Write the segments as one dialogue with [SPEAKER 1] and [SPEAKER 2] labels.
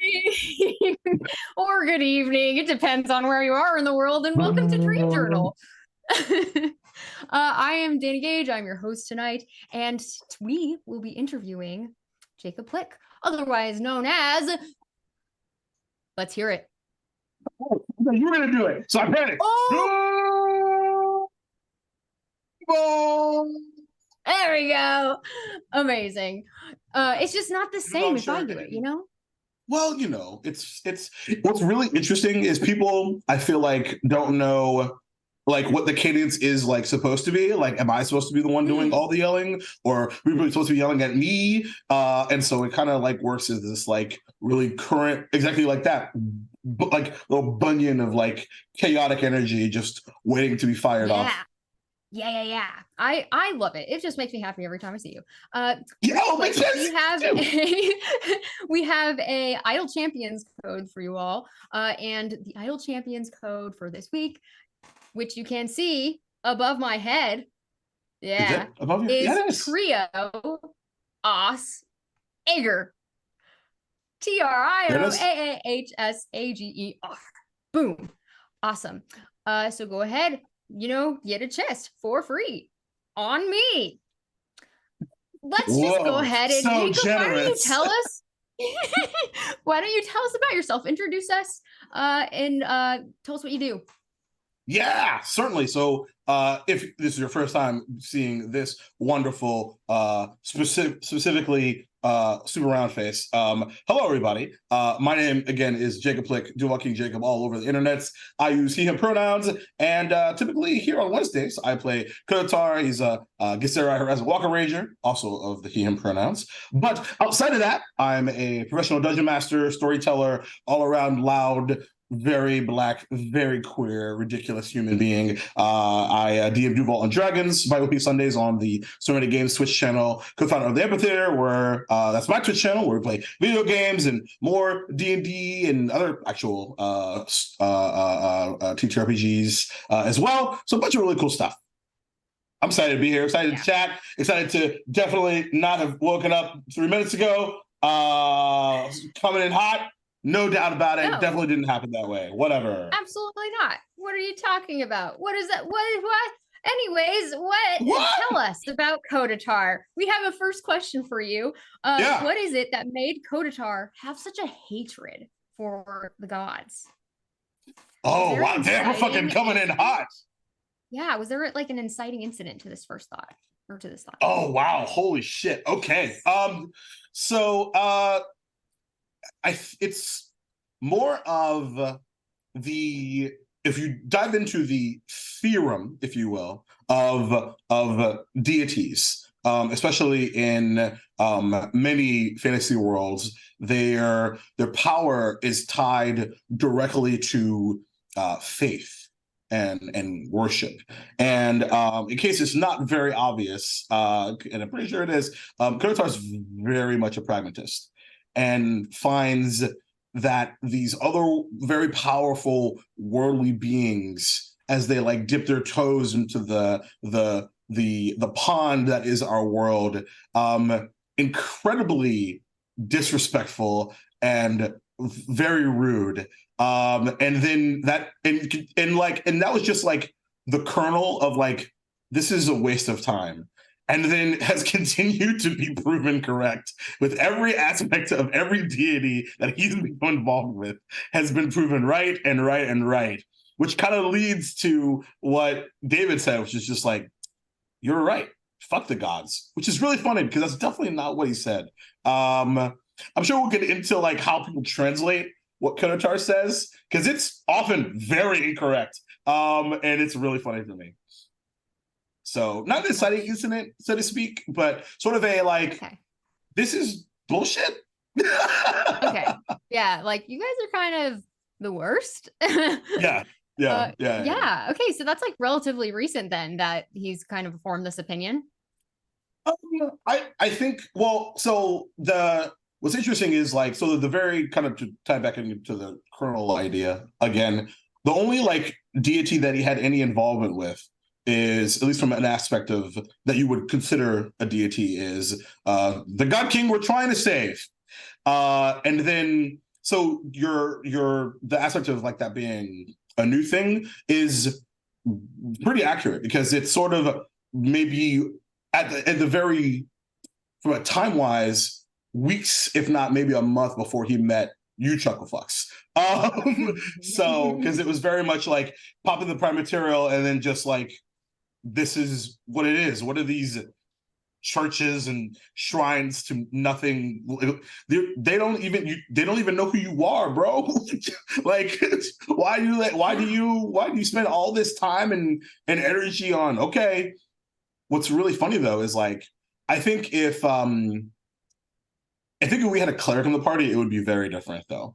[SPEAKER 1] morning or good evening. It depends on where you are in the world. And welcome to Dream Journal. I am Danny Gage. I'm your host tonight, and we will be interviewing Jacob Plick, otherwise known as. Let's hear it.
[SPEAKER 2] Oh, you're gonna do it, so I panicked.
[SPEAKER 1] Oh! There we go. Amazing. It's just not the same if I do it, you know?
[SPEAKER 2] Well, you know, it's what's really interesting is people, I feel like, don't know like what the cadence is like supposed to be. Like, am I supposed to be the one doing all the yelling, or are people supposed to be yelling at me? And so it kind of like works as this like really current, exactly like that, like little bunion of like chaotic energy just waiting to be fired off.
[SPEAKER 1] Yeah. I love it. It just makes me happy every time I see you.
[SPEAKER 2] Makes sense.
[SPEAKER 1] We have a Idle Champions code for you all. And the Idle Champions code for this week, which you can see above my head, is Trio Os Ager. TRIOAAHSAGER. Boom. Awesome. So go ahead, get a chest for free on me. Let's just go ahead and
[SPEAKER 2] so
[SPEAKER 1] Jacob, why don't you tell us? Why don't you tell us about yourself? Introduce us and tell us what you do.
[SPEAKER 2] Yeah, certainly. So if this is your first time seeing this wonderful, specifically super round face, hello, everybody. My name, again, is Jacob Plick, DUVAL King Jacob, all over the internets. I use he, him pronouns, and typically here on Wednesdays, I play Kotar. He's a Gisera Horizon Walker Ranger, also of the he, him pronouns. But outside of that, I'm a professional dungeon master, storyteller, all-around loud, very black, very queer, ridiculous human being. I DM DUVAL and Dragons bi-weekly Sundays on the So Many Games Twitch channel, co-founder of the Amphitheater, where that's my Twitch channel, where we play video games and more D&D and other actual TTRPGs as well. So a bunch of really cool stuff. I'm excited to be here, excited to chat, excited to definitely not have woken up 3 minutes ago, coming in hot. No doubt about it. No. Definitely didn't happen that way. Whatever.
[SPEAKER 1] Absolutely not. What are you talking about? What is that? What? Anyways, what? Tell us about Kotatar. We have a first question for you. What is it that made Kotatar have such a hatred for the gods?
[SPEAKER 2] Oh, wow. Damn, we're fucking coming in hot.
[SPEAKER 1] Yeah. Was there like an inciting incident to this first thought or to this thought?
[SPEAKER 2] Oh, wow. Holy shit. Okay. It's more of if you dive into the theorem, if you will, of deities, especially in many fantasy worlds, their power is tied directly to faith and worship. And in case it's not very obvious, and I'm pretty sure it is, Kotar is very much a pragmatist, and finds that these other very powerful worldly beings, as they like dip their toes into the pond that is our world, incredibly disrespectful and very rude. And then that and that was just like the kernel of like, this is a waste of time. And then has continued to be proven correct with every aspect of every deity that he's been involved with, has been proven right, which kind of leads to what David said, which is just like, you're right, fuck the gods, which is really funny because that's definitely not what he said. I'm sure we'll get into like how people translate what Kotatar says, because it's often very incorrect, and it's really funny for me. So not an inciting incident, so to speak, but sort of a like, this is bullshit.
[SPEAKER 1] Okay. Yeah. Like, you guys are kind of the worst.
[SPEAKER 2] Yeah.
[SPEAKER 1] Okay. So that's like relatively recent then that he's kind of formed this opinion.
[SPEAKER 2] I think, well, so what's interesting is like, so the very kind of, to tie back into the kernel idea again, the only like deity that he had any involvement with is, at least from an aspect of that you would consider a deity, is the God King we're trying to save. And then so the aspect of like that being a new thing is pretty accurate, because it's sort of maybe at the very, from a time-wise, weeks, if not maybe a month before he met you, Chucklefucks. So, because it was very much like popping the prime material and then just like, this is what it is. What are these churches and shrines to nothing? They don't even know who you are, bro. Like, why do you spend all this time and energy on? Okay, what's really funny though is like, I think if we had a cleric in the party, it would be very different though.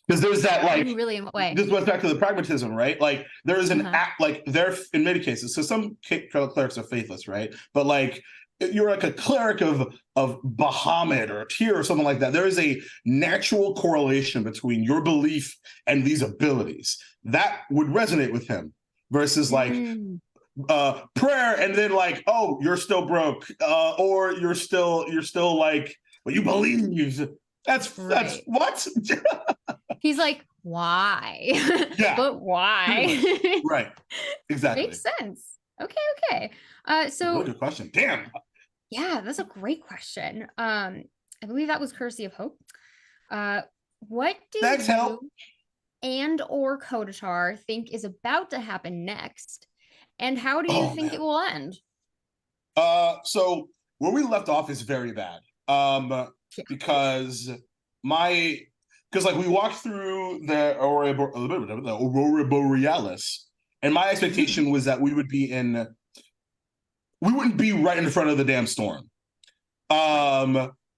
[SPEAKER 2] Because there's that, like,
[SPEAKER 1] really, in what way?
[SPEAKER 2] This goes back to the pragmatism, right? Like, there is an act, like, there in many cases. So some clerics are faithless, right? But like, you're like a cleric of Bahamut or Tyr or something like that. There is a natural correlation between your belief and these abilities that would resonate with him, versus like prayer and then like, oh, you're still broke, or you're still like, well, you believe. That's what?
[SPEAKER 1] He's like, why?
[SPEAKER 2] Yeah.
[SPEAKER 1] But why?
[SPEAKER 2] Right. Exactly.
[SPEAKER 1] Makes sense. Okay. So
[SPEAKER 2] really good question. Damn.
[SPEAKER 1] Yeah, that's a great question. I believe that was courtesy of Hope. What do
[SPEAKER 2] Thanks,
[SPEAKER 1] you
[SPEAKER 2] Help.
[SPEAKER 1] and or Kotatar think is about to happen next? And how do you think it will end?
[SPEAKER 2] So where we left off is very bad. Because like we walked through the Aurora Borealis, and my expectation was that we wouldn't be right in front of the damn storm.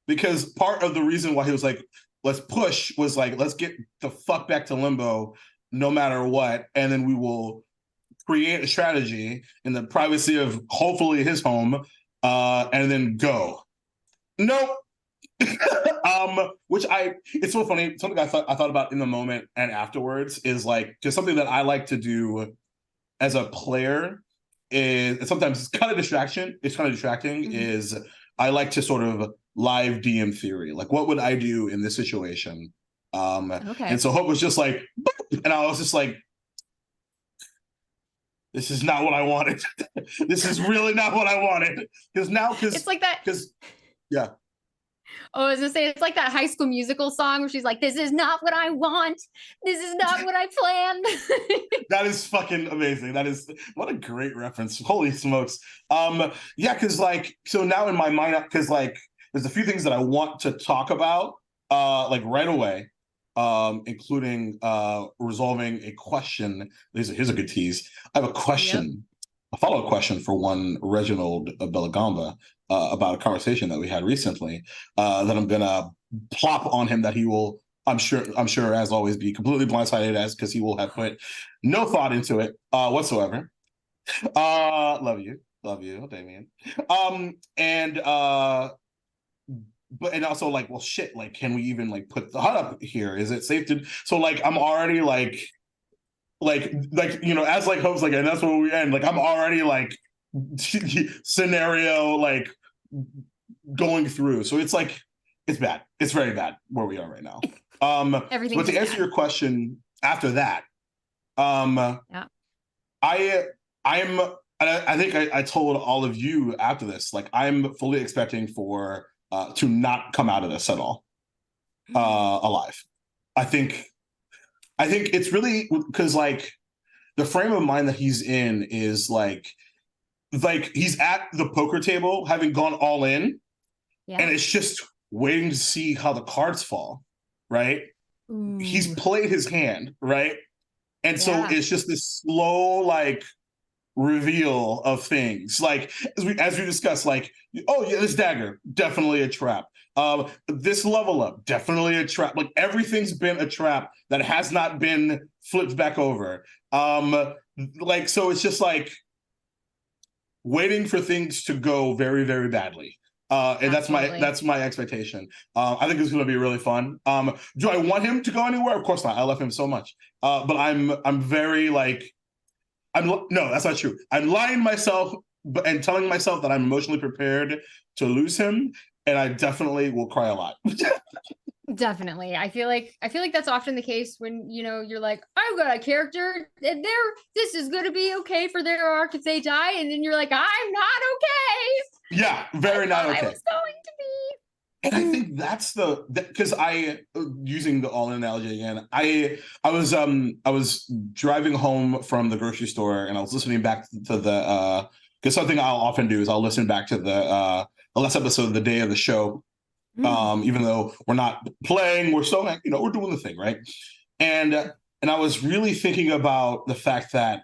[SPEAKER 2] Because part of the reason why he was like, let's push, was like, let's get the fuck back to Limbo no matter what, and then we will create a strategy in the privacy of hopefully his home, and then go. Nope. It's so funny. Something I thought about in the moment and afterwards is like, just something that I like to do as a player is, sometimes it's kind of distracting. Is I like to sort of live DM theory. Like, what would I do in this situation? And so Hope was just like, boop, and I was just like, this is not what I wanted. This is really not what I wanted. Because it's like that. Yeah.
[SPEAKER 1] Oh, I was gonna say, it's like that High School Musical song where she's like, this is not what I want. This is not what I planned.
[SPEAKER 2] That is fucking amazing. What a great reference. Holy smokes. Yeah, because like, so now in my mind, because like, there's a few things that I want to talk about, like right away, including resolving a question. Here's a good tease. I have a question, a follow-up question for one Reginald Belagamba, about a conversation that we had recently, that I'm gonna plop on him, that he will, I'm sure as always, be completely blindsided because he will have put no thought into it whatsoever. Love you, Damien. And also like, well, shit, like, can we even like put the HUD up here? Is it safe to? So like, I'm already like, as like Hope's like, and that's where we end. Like, I'm already like scenario like going through. So it's like, it's bad. It's very bad where we are right now. But to answer your question after that, I think I told all of you after this, like, I'm fully expecting for to not come out of this at all alive. I think it's really because like the frame of mind that he's in is like he's at the poker table having gone all in, and it's just waiting to see how the cards fall, right? Ooh. He's played his hand, right? And so it's just this slow like reveal of things, like as we discussed, like, oh yeah, this dagger, definitely a trap. This level up, definitely a trap. Like, everything's been a trap that has not been flipped back over. Like, so it's just like waiting for things to go very, very badly. And that's my expectation. I think it's going to be really fun. Do I want him to go anywhere? Of course not. I love him so much. But I'm very like, no, that's not true. I'm lying to myself and telling myself that I'm emotionally prepared to lose him, and I definitely will cry a lot.
[SPEAKER 1] Definitely. I feel like that's often the case when, you know, you're like, I've got a character and this is going to be okay for their arc if they die. And then you're like, I'm not okay.
[SPEAKER 2] Yeah, very not okay.
[SPEAKER 1] I was going to be.
[SPEAKER 2] And I think that's because using the all analogy again, I was driving home from the grocery store and I was listening back to the because something I'll often do is I'll listen back to the last episode of the day of the show. Even though we're not playing, we're still, you know, we're doing the thing, right? And I was really thinking about the fact that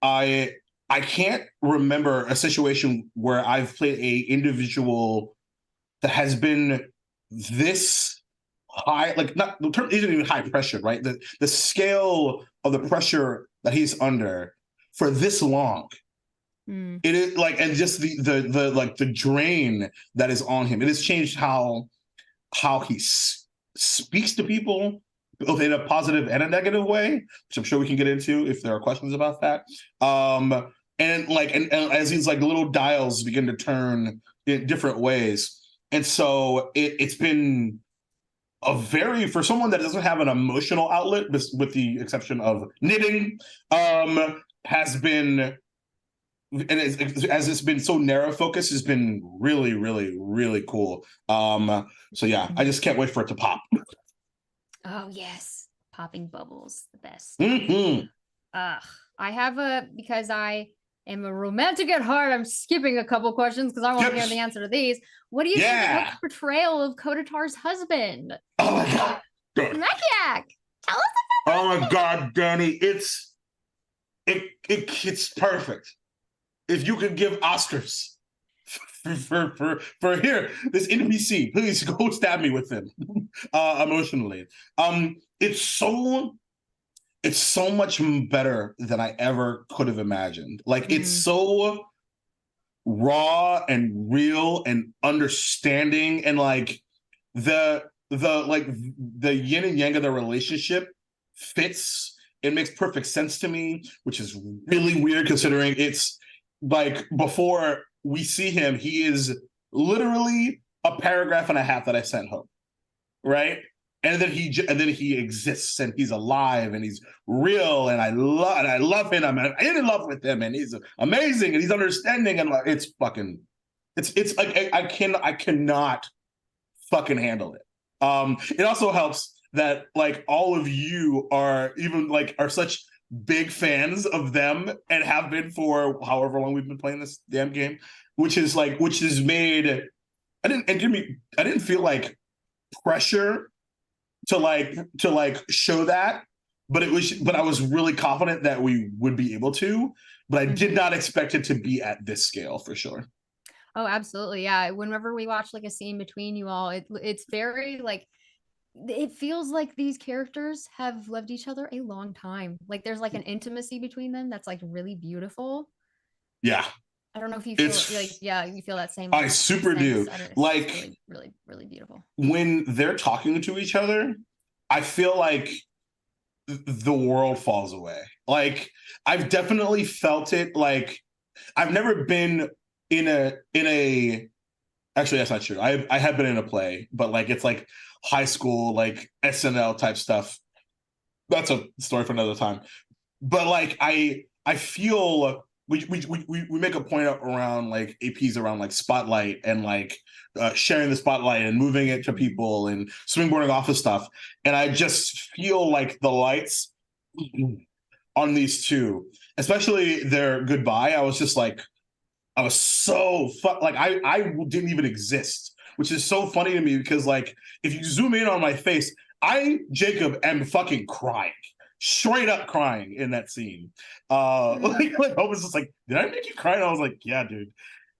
[SPEAKER 2] I can't remember a situation where I've played a individual that has been this high, like not the term isn't even high pressure, right? The scale of the pressure that he's under for this long. It is like, and just the like the drain that is on him. It has changed how he speaks to people, both in a positive and a negative way, which I'm sure we can get into if there are questions about that. And like, and as these like little dials begin to turn in different ways, and so it's been a very, for someone that doesn't have an emotional outlet, with the exception of knitting, has been. And as it's been so narrow focus, has been really, really, really cool. So yeah, I just can't wait for it to pop.
[SPEAKER 1] Oh yes, popping bubbles, the best.
[SPEAKER 2] Mm-hmm.
[SPEAKER 1] I have because I am a romantic at heart. I'm skipping a couple questions because I want to hear the answer to these. What do you think about the portrayal of Kotatar's husband?
[SPEAKER 2] Oh my god,
[SPEAKER 1] Mekiak, tell us.
[SPEAKER 2] Oh my god, Danny, it's perfect. If you could give Oscars for here, this NPC, please go stab me with him emotionally. It's so much better than I ever could have imagined. Like it's so raw and real and understanding, and like the yin and yang of the relationship fits. It makes perfect sense to me, which is really weird considering it's like before we see him, he is literally a paragraph and a half that I sent home, right? And then he exists and he's alive and he's real and I love him. I'm in love with him and he's amazing and he's understanding and it's like I cannot fucking handle it. It also helps that like all of you are such big fans of them and have been for however long we've been playing this damn game, which is made. I didn't feel like pressure to show that, but I was really confident that we would be able to, but I did not expect it to be at this scale for sure.
[SPEAKER 1] Oh, absolutely. Yeah. Whenever we watch like a scene between you all, it's very like, it feels like these characters have loved each other a long time. Like there's like an intimacy between them that's like really beautiful.
[SPEAKER 2] Yeah.
[SPEAKER 1] I don't know if you feel you feel that same.
[SPEAKER 2] I super do. Like
[SPEAKER 1] really, really, really beautiful.
[SPEAKER 2] When they're talking to each other, I feel like the world falls away. Like I've definitely felt it. Like I've never been in a actually that's not true. I have been in a play, but like it's like high school, like SNL type stuff. That's a story for another time. But like I feel we make a point around like APs around like spotlight and like sharing the spotlight and moving it to people and swingboarding off of stuff. And I just feel like the lights on these two, especially their goodbye. I was just like, I was so like I didn't even exist, which is so funny to me because like if you zoom in on my face, Jacob am fucking crying, straight up crying in that scene. Like I was just like, did I make you cry? And I was like, yeah, dude.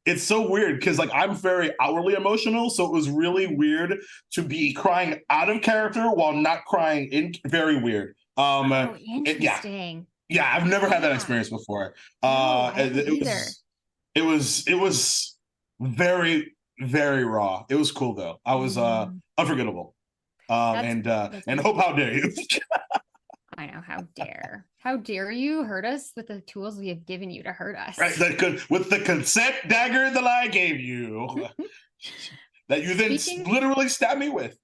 [SPEAKER 2] It's so weird because like I'm very outwardly emotional, so it was really weird to be crying out of character while not crying in. Very weird.
[SPEAKER 1] Interesting.
[SPEAKER 2] Yeah, I've never had that experience before. It was very, very raw. It was cool though. I was unforgettable. And hope, how dare you?
[SPEAKER 1] I know, how dare you hurt us with the tools we have given you to hurt us?
[SPEAKER 2] Right, with the consent dagger that I gave you, that you then literally stabbed me with.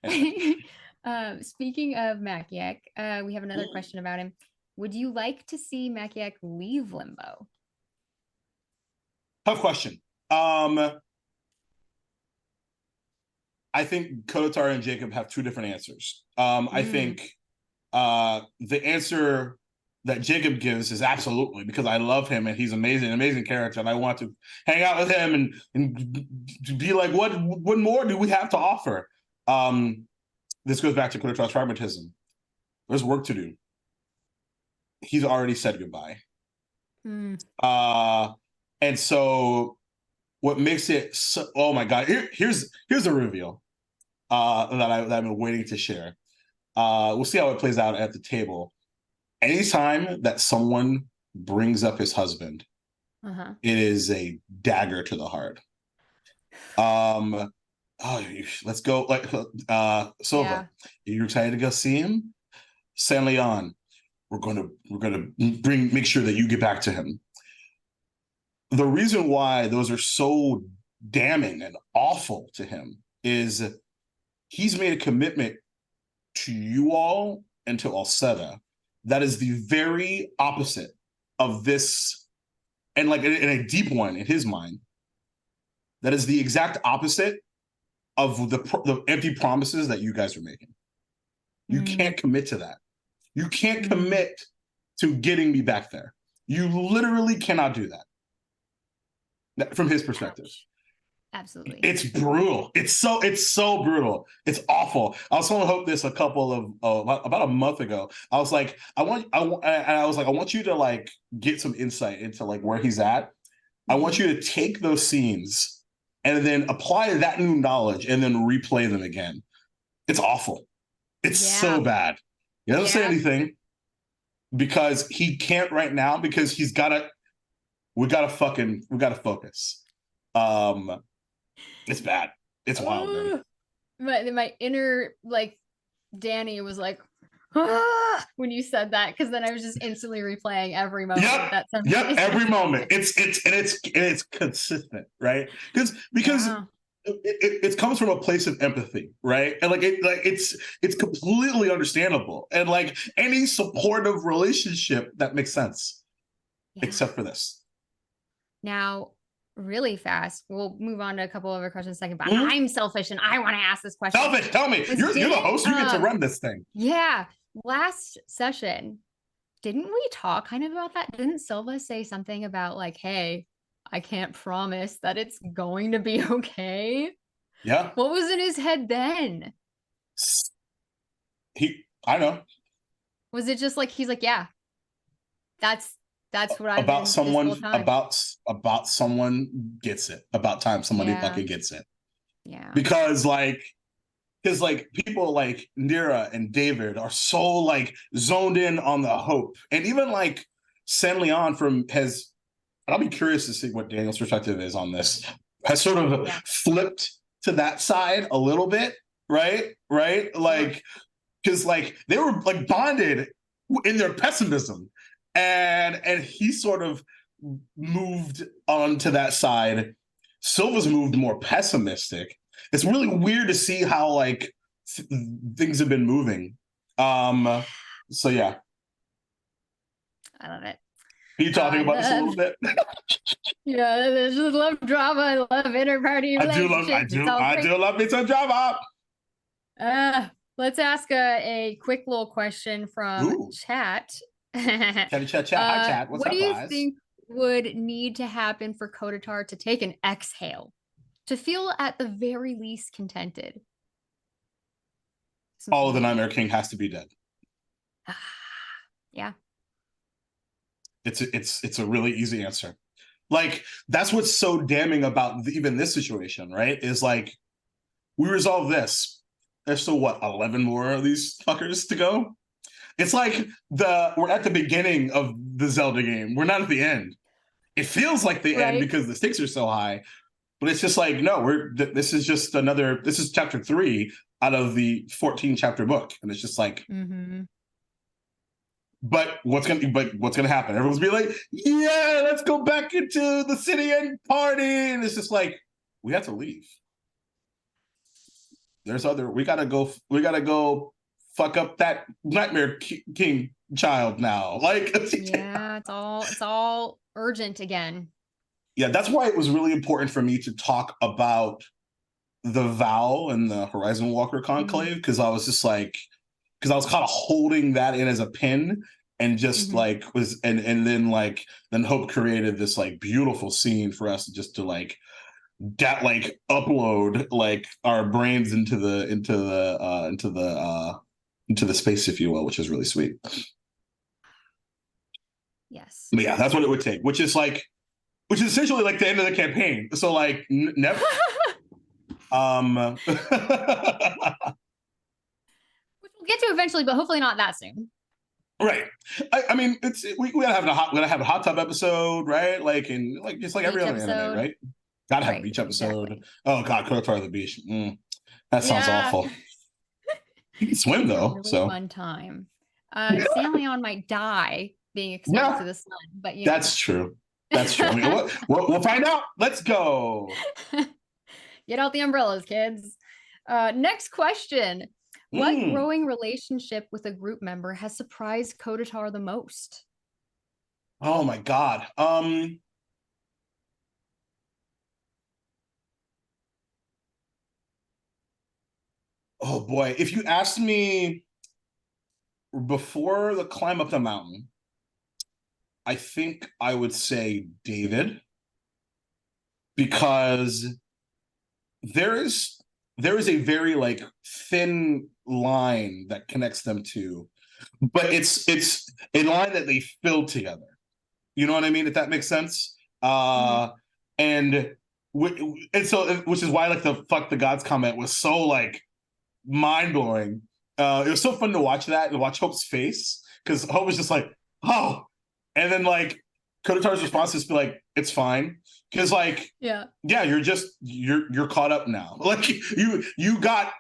[SPEAKER 1] Speaking of Maciek, we have another question about him. Would you like to see Maciek leave Limbo?
[SPEAKER 2] Tough question. I think Kotar and Jacob have two different answers. I think the answer that Jacob gives is absolutely, because I love him and he's amazing character, and I want to hang out with him and be like, what more do we have to offer? This goes back to Kotar's pragmatism. There's work to do. He's already said goodbye. And so what makes it so, oh my God, here's a reveal that I've been waiting to share. We'll see how it plays out at the table. Anytime that someone brings up his husband, it is a dagger to the heart. Let's go. Like Silva, you're excited to go see him? San Leon, we're gonna make sure that you get back to him. The reason why those are so damning and awful to him is he's made a commitment to you all and to Alseta that is the very opposite of this, and like in a deep one in his mind, that is the exact opposite of the empty promises that you guys are making. You can't commit to that. You can't commit to getting me back there. You literally cannot do that. From his perspective.
[SPEAKER 1] Absolutely.
[SPEAKER 2] It's brutal. It's so brutal. It's awful. I was telling Hope this about a month ago. I was like, I want you to like get some insight into like where he's at. I want you to take those scenes and then apply that new knowledge and then replay them again. It's awful. It's so bad. He doesn't say anything because he can't right now, because we gotta focus. It's bad. It's wild, man.
[SPEAKER 1] My inner like Danny was like when you said that, because then I was just instantly replaying every moment.
[SPEAKER 2] Every moment. It's consistent, right? Because it comes from a place of empathy, right? And it's completely understandable, and like any supportive relationship that makes sense, except for this.
[SPEAKER 1] Now, really fast, we'll move on to a couple other questions in a second, but I'm selfish and I want to ask this question.
[SPEAKER 2] Selfish, tell me. You're the host. You get to run this thing.
[SPEAKER 1] Yeah. Last session, didn't we talk kind of about that? Didn't Silva say something about like, hey, I can't promise that it's going to be okay?
[SPEAKER 2] Yeah.
[SPEAKER 1] What was in his head then?
[SPEAKER 2] I know.
[SPEAKER 1] Was it just like, he's like, yeah, that's what I've
[SPEAKER 2] about
[SPEAKER 1] been
[SPEAKER 2] someone
[SPEAKER 1] this whole time.
[SPEAKER 2] about someone gets it. About time somebody fucking gets it.
[SPEAKER 1] Yeah.
[SPEAKER 2] Because people like Nira and David are so like zoned in on the hope, and even like San Leon and I'll be curious to see what Daniel's perspective is on this, has sort of flipped to that side a little bit, right? Like, because like they were like bonded in their pessimism. And he sort of moved onto that side. Silva's moved more pessimistic. It's really weird to see how like things have been moving. So yeah.
[SPEAKER 1] I love it.
[SPEAKER 2] Are you talking about this a little bit?
[SPEAKER 1] Yeah, I just love drama. I love inter-party relationships.
[SPEAKER 2] I do love me some drama.
[SPEAKER 1] Let's ask a quick little question from chat.
[SPEAKER 2] Chat. Hi, chat. What's
[SPEAKER 1] what
[SPEAKER 2] up,
[SPEAKER 1] do you
[SPEAKER 2] guys?
[SPEAKER 1] think would need to happen for Kotatar to take an exhale, to feel at the very least contented?
[SPEAKER 2] All of the Nightmare King has to be dead.
[SPEAKER 1] Yeah.
[SPEAKER 2] It's a really easy answer. Like, that's what's so damning about even this situation, right? Is like, we resolve this. There's still, 11 more of these fuckers to go? It's like we're at the beginning of the Zelda game. We're not at the end. It feels like the end because the stakes are so high, but it's just like, no, this is just this is chapter 3 out of the 14 chapter book. And it's just like, but what's gonna happen? Everyone's be like, yeah, let's go back into the city and party. And it's just like, we have to leave. we gotta go fuck up that Nightmare King child now. Like,
[SPEAKER 1] yeah, it's all urgent again.
[SPEAKER 2] Yeah, that's why it was really important for me to talk about the Vow and the Horizon Walker Conclave, because I was just like, because I was kind of holding that in as a pin, and just like then Hope created this like beautiful scene for us just to like upload like our brains into the space, if you will, which is really sweet.
[SPEAKER 1] Yes.
[SPEAKER 2] But yeah, that's what it would take, which is essentially like the end of the campaign. So like never. Which
[SPEAKER 1] we'll get to eventually, but hopefully not that soon.
[SPEAKER 2] Right. I mean, we gotta have a hot tub episode, right? Like, and like just like every other anime, right? Gotta have a beach episode. Exactly. Oh god, Kotar on the beach. That sounds awful. You can swim though,
[SPEAKER 1] really
[SPEAKER 2] so
[SPEAKER 1] fun time. San Leon might die being exposed to the sun, but
[SPEAKER 2] that's true. That's true. I mean, we'll find out. Let's go.
[SPEAKER 1] Get out the umbrellas, kids. Next question. What growing relationship with a group member has surprised Kotatar the most?
[SPEAKER 2] Oh my god. Oh boy. If you asked me before the climb up the mountain, I think I would say David, because there is a very like thin line that connects them two, but it's a line that they fill together. You know what I mean? If that makes sense. And so, which is why like the "fuck the gods" comment was so like mind blowing. It was so fun to watch that and watch Hope's face, because Hope was just like, oh, and then like Kotatar's response is like, it's fine. Because like, yeah, you're caught up now. Like you got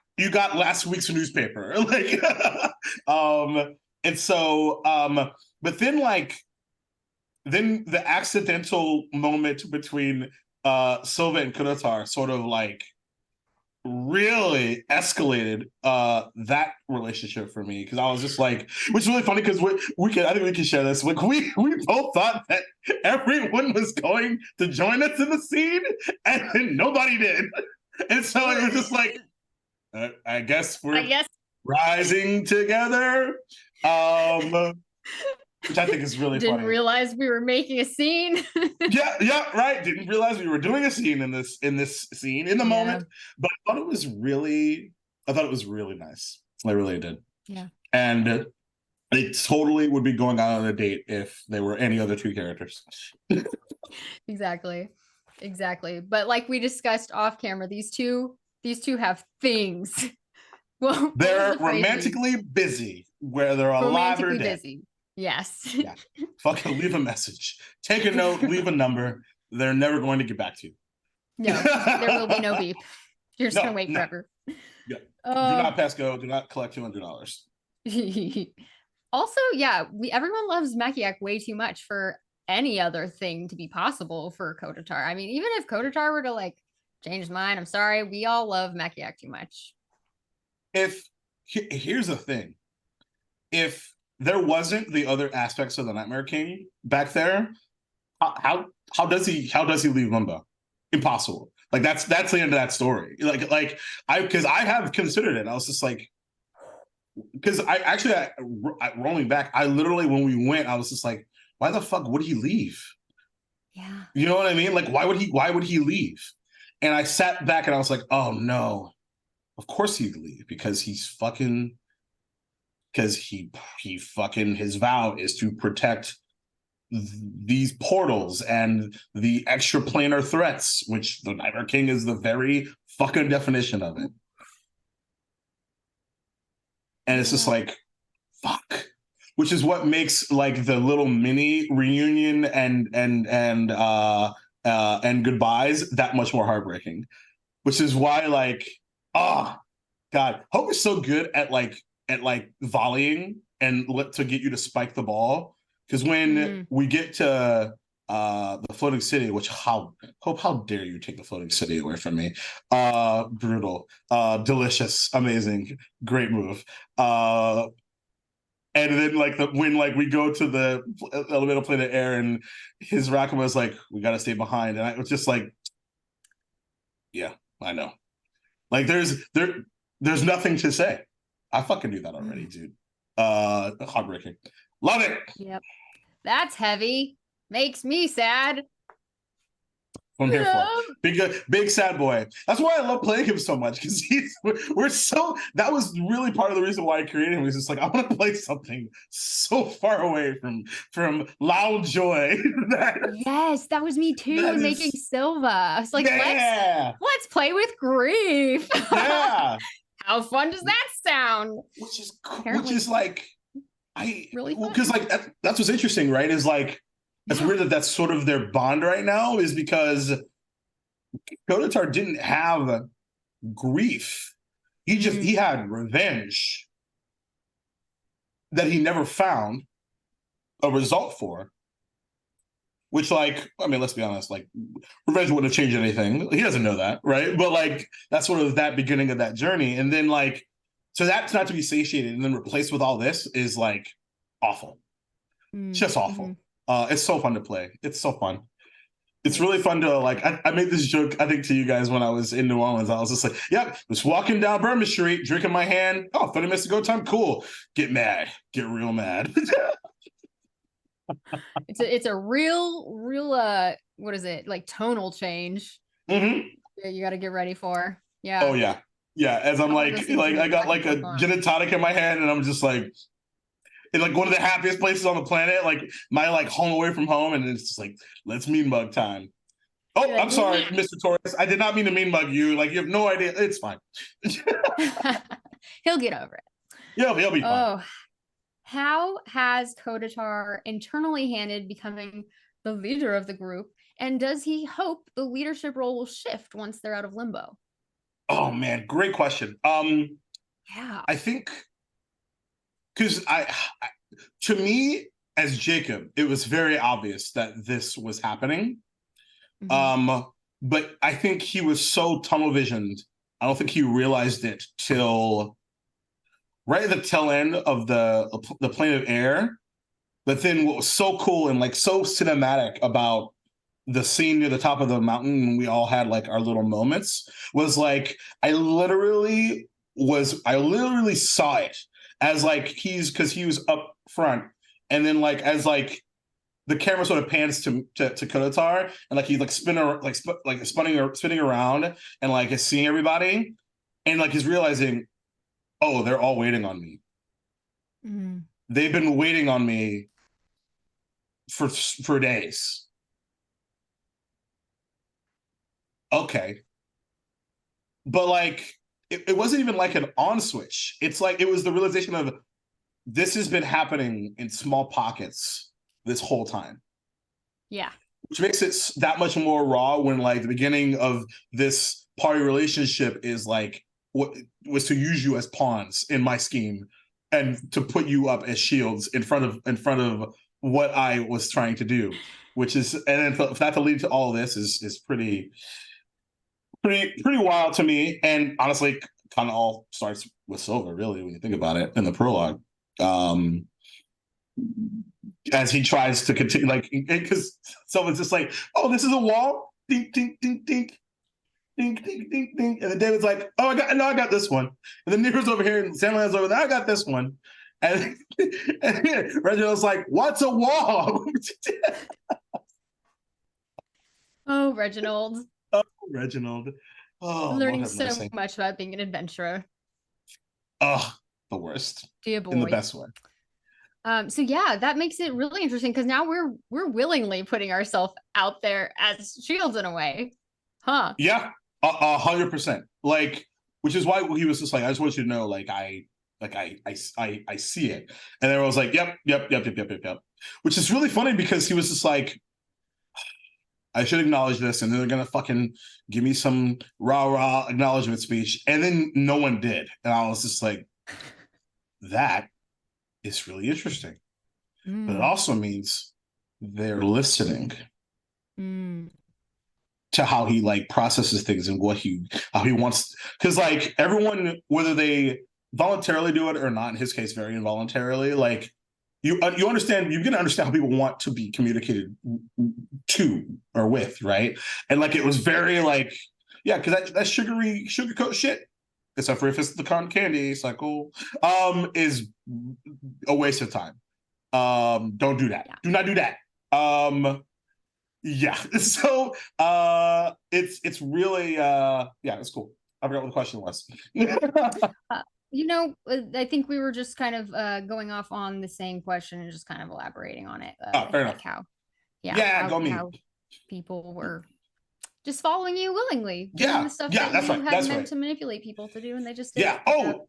[SPEAKER 2] last week's newspaper. Like, and so, but then the accidental moment between Silva and Kotatar sort of like really escalated that relationship for me, because I was just like, which is really funny because I think we can share this. Like we both thought that everyone was going to join us in the scene, and then nobody did, and so it was just like, I guess we're rising together. Which I think is really funny.
[SPEAKER 1] Didn't realize we were making a scene.
[SPEAKER 2] yeah, right. Didn't realize we were doing a scene in this scene in the moment. But I thought it was really nice. I really did.
[SPEAKER 1] Yeah.
[SPEAKER 2] And they totally would be going out on a date if they were any other two characters.
[SPEAKER 1] Exactly. But like we discussed off camera, these two have things. Well,
[SPEAKER 2] they're romantically busy, where they're alive or dead. Busy.
[SPEAKER 1] Yes.
[SPEAKER 2] Yeah. Fucking leave a message. Take a note, leave a number. They're never going to get back to you.
[SPEAKER 1] No, there will be no beep. You're just going to wait forever.
[SPEAKER 2] Yeah. Do not pass go. Do not collect $200.
[SPEAKER 1] Also, yeah, everyone loves Makiak way too much for any other thing to be possible for Kotatar. I mean, even if Kotatar were to like change his mind, I'm sorry, we all love Makiak too much.
[SPEAKER 2] Here's the thing. If there wasn't the other aspects of the Nightmare King back there, how does he leave Limbo? Impossible. Like that's the end of that story. Because I have considered it. I was just like, because I rolling back, I literally, when we went, I was just like, why the fuck would he leave?
[SPEAKER 1] Yeah.
[SPEAKER 2] You know what I mean? Like, why would he leave? And I sat back and I was like, oh no, of course he'd leave, because he fucking, his vow is to protect these portals and the extraplanar threats, which the Nightmare King is the very fucking definition of it. And it's just like, fuck. Which is what makes like the little mini reunion and goodbyes that much more heartbreaking. Which is why, like, God, Hope is so good at volleying and to get you to spike the ball. Because when we get to the floating city, which how dare you take the floating city away from me? Brutal, delicious, amazing, great move. And then when we go to the elemental plane of air, and his Rakuma is like, we got to stay behind, and I was just like, yeah, I know. Like there's nothing to say. I fucking knew that already, dude. Heartbreaking. Love it.
[SPEAKER 1] Yep. That's heavy. Makes me sad.
[SPEAKER 2] I'm here for big sad boy. That's why I love playing him so much, because that was really part of the reason why I created him. Was just like, I want to play something so far away from loud joy.
[SPEAKER 1] Yes, that was me too in making Silva. I was like, let's play with grief.
[SPEAKER 2] Yeah.
[SPEAKER 1] How fun does that sound?
[SPEAKER 2] Which is like,
[SPEAKER 1] really fun.
[SPEAKER 2] Because like that's what's interesting, right? Is like, it's weird that that's sort of their bond right now, is because Kotatar didn't have grief. He had revenge that he never found a result for. Which, like, I mean, let's be honest, like, revenge wouldn't have changed anything. He doesn't know that, right? But like, that's sort of that beginning of that journey. And then like, so that's not to be satiated and then replaced with all this is like awful. It's just awful. It's so fun to play. It's so fun. It's really fun to like, I made this joke, I think, to you guys when I was in New Orleans. I was just like, yep, just walking down Bourbon Street, drinking my hand. Oh, 30 minutes to go time. Cool. Get mad. Get real mad.
[SPEAKER 1] It's a real what is it, like tonal change that you got to get ready for. Yeah.
[SPEAKER 2] Oh yeah. As I'm like I got like a gin and tonic in my hand, and I'm just like in like one of the happiest places on the planet, like my like home away from home, and it's just like, let's mean mug time. Oh, I'm sorry, Mr. Torres. I did not mean to mean mug you. Like, you have no idea. It's fine.
[SPEAKER 1] He'll get over it.
[SPEAKER 2] Yeah, he'll be fine.
[SPEAKER 1] Oh, how has Kotatar internally handled becoming the leader of the group? And does he hope the leadership role will shift once they're out of limbo?
[SPEAKER 2] Oh man, great question.
[SPEAKER 1] Yeah,
[SPEAKER 2] I think because to me as Jacob, it was very obvious that this was happening. But I think he was so tunnel visioned. I don't think he realized it till right at the tail end of the plane of air. But then what was so cool and like so cinematic about the scene near the top of the mountain when we all had like our little moments was like, I literally saw it as like because he was up front, and then like as like the camera sort of pans to Kotatar, and like he's like spinning around and like is seeing everybody, and like he's realizing, oh, they're all waiting on me. They've been waiting on me for days. Okay. But like it wasn't even like an on switch. It's like it was the realization of this has been happening in small pockets this whole time.
[SPEAKER 1] Yeah.
[SPEAKER 2] Which makes it that much more raw when like the beginning of this party relationship is like what was to use you as pawns in my scheme and to put you up as shields in front of what I was trying to do, which is, and then for that to lead to all of this is pretty wild to me. And honestly, kind of all starts with Silva, really, when you think about it in the prologue. As he tries to continue, like, because someone's just like, oh, this is a wall, ding, ding, ding, ding, ding, ding, ding, ding. And then David's like, oh, I got this one. And then Nero's over here and Sandland's over there, I got this one. And Reginald's like, what's a wall?
[SPEAKER 1] Oh, Reginald.
[SPEAKER 2] Oh, Reginald. Oh,
[SPEAKER 1] learning so much about being an adventurer.
[SPEAKER 2] Oh, the worst.
[SPEAKER 1] Dear boy.
[SPEAKER 2] In the best way.
[SPEAKER 1] So yeah, that makes it really interesting because now we're willingly putting ourselves out there as shields in a way. Huh.
[SPEAKER 2] Yeah, 100%. Like, which is why he was just like, I just want you to know, like I see it. And everyone was like, yep. Which is really funny because he was just like, I should acknowledge this, and then they're gonna fucking give me some rah acknowledgement speech, and then no one did, and I was just like, that is really interesting, but it also means they're listening. to how he like processes things and how he wants, because like everyone, whether they voluntarily do it or not, in his case very involuntarily, like you understand, you can understand how people want to be communicated to or with, right? And like it was very like, yeah, because that sugarcoat shit, except for if it's the cotton candy cycle, is a waste of time. Don't do that. Do not do that. Yeah. So it's really yeah, it's cool. I forgot what the question was.
[SPEAKER 1] I think we were just kind of going off on the same question and just kind of elaborating on it.
[SPEAKER 2] Fair
[SPEAKER 1] like
[SPEAKER 2] enough.
[SPEAKER 1] How people were just following you willingly, doing the stuff
[SPEAKER 2] that you
[SPEAKER 1] had meant to manipulate people to do, and they just did.
[SPEAKER 2] Yeah.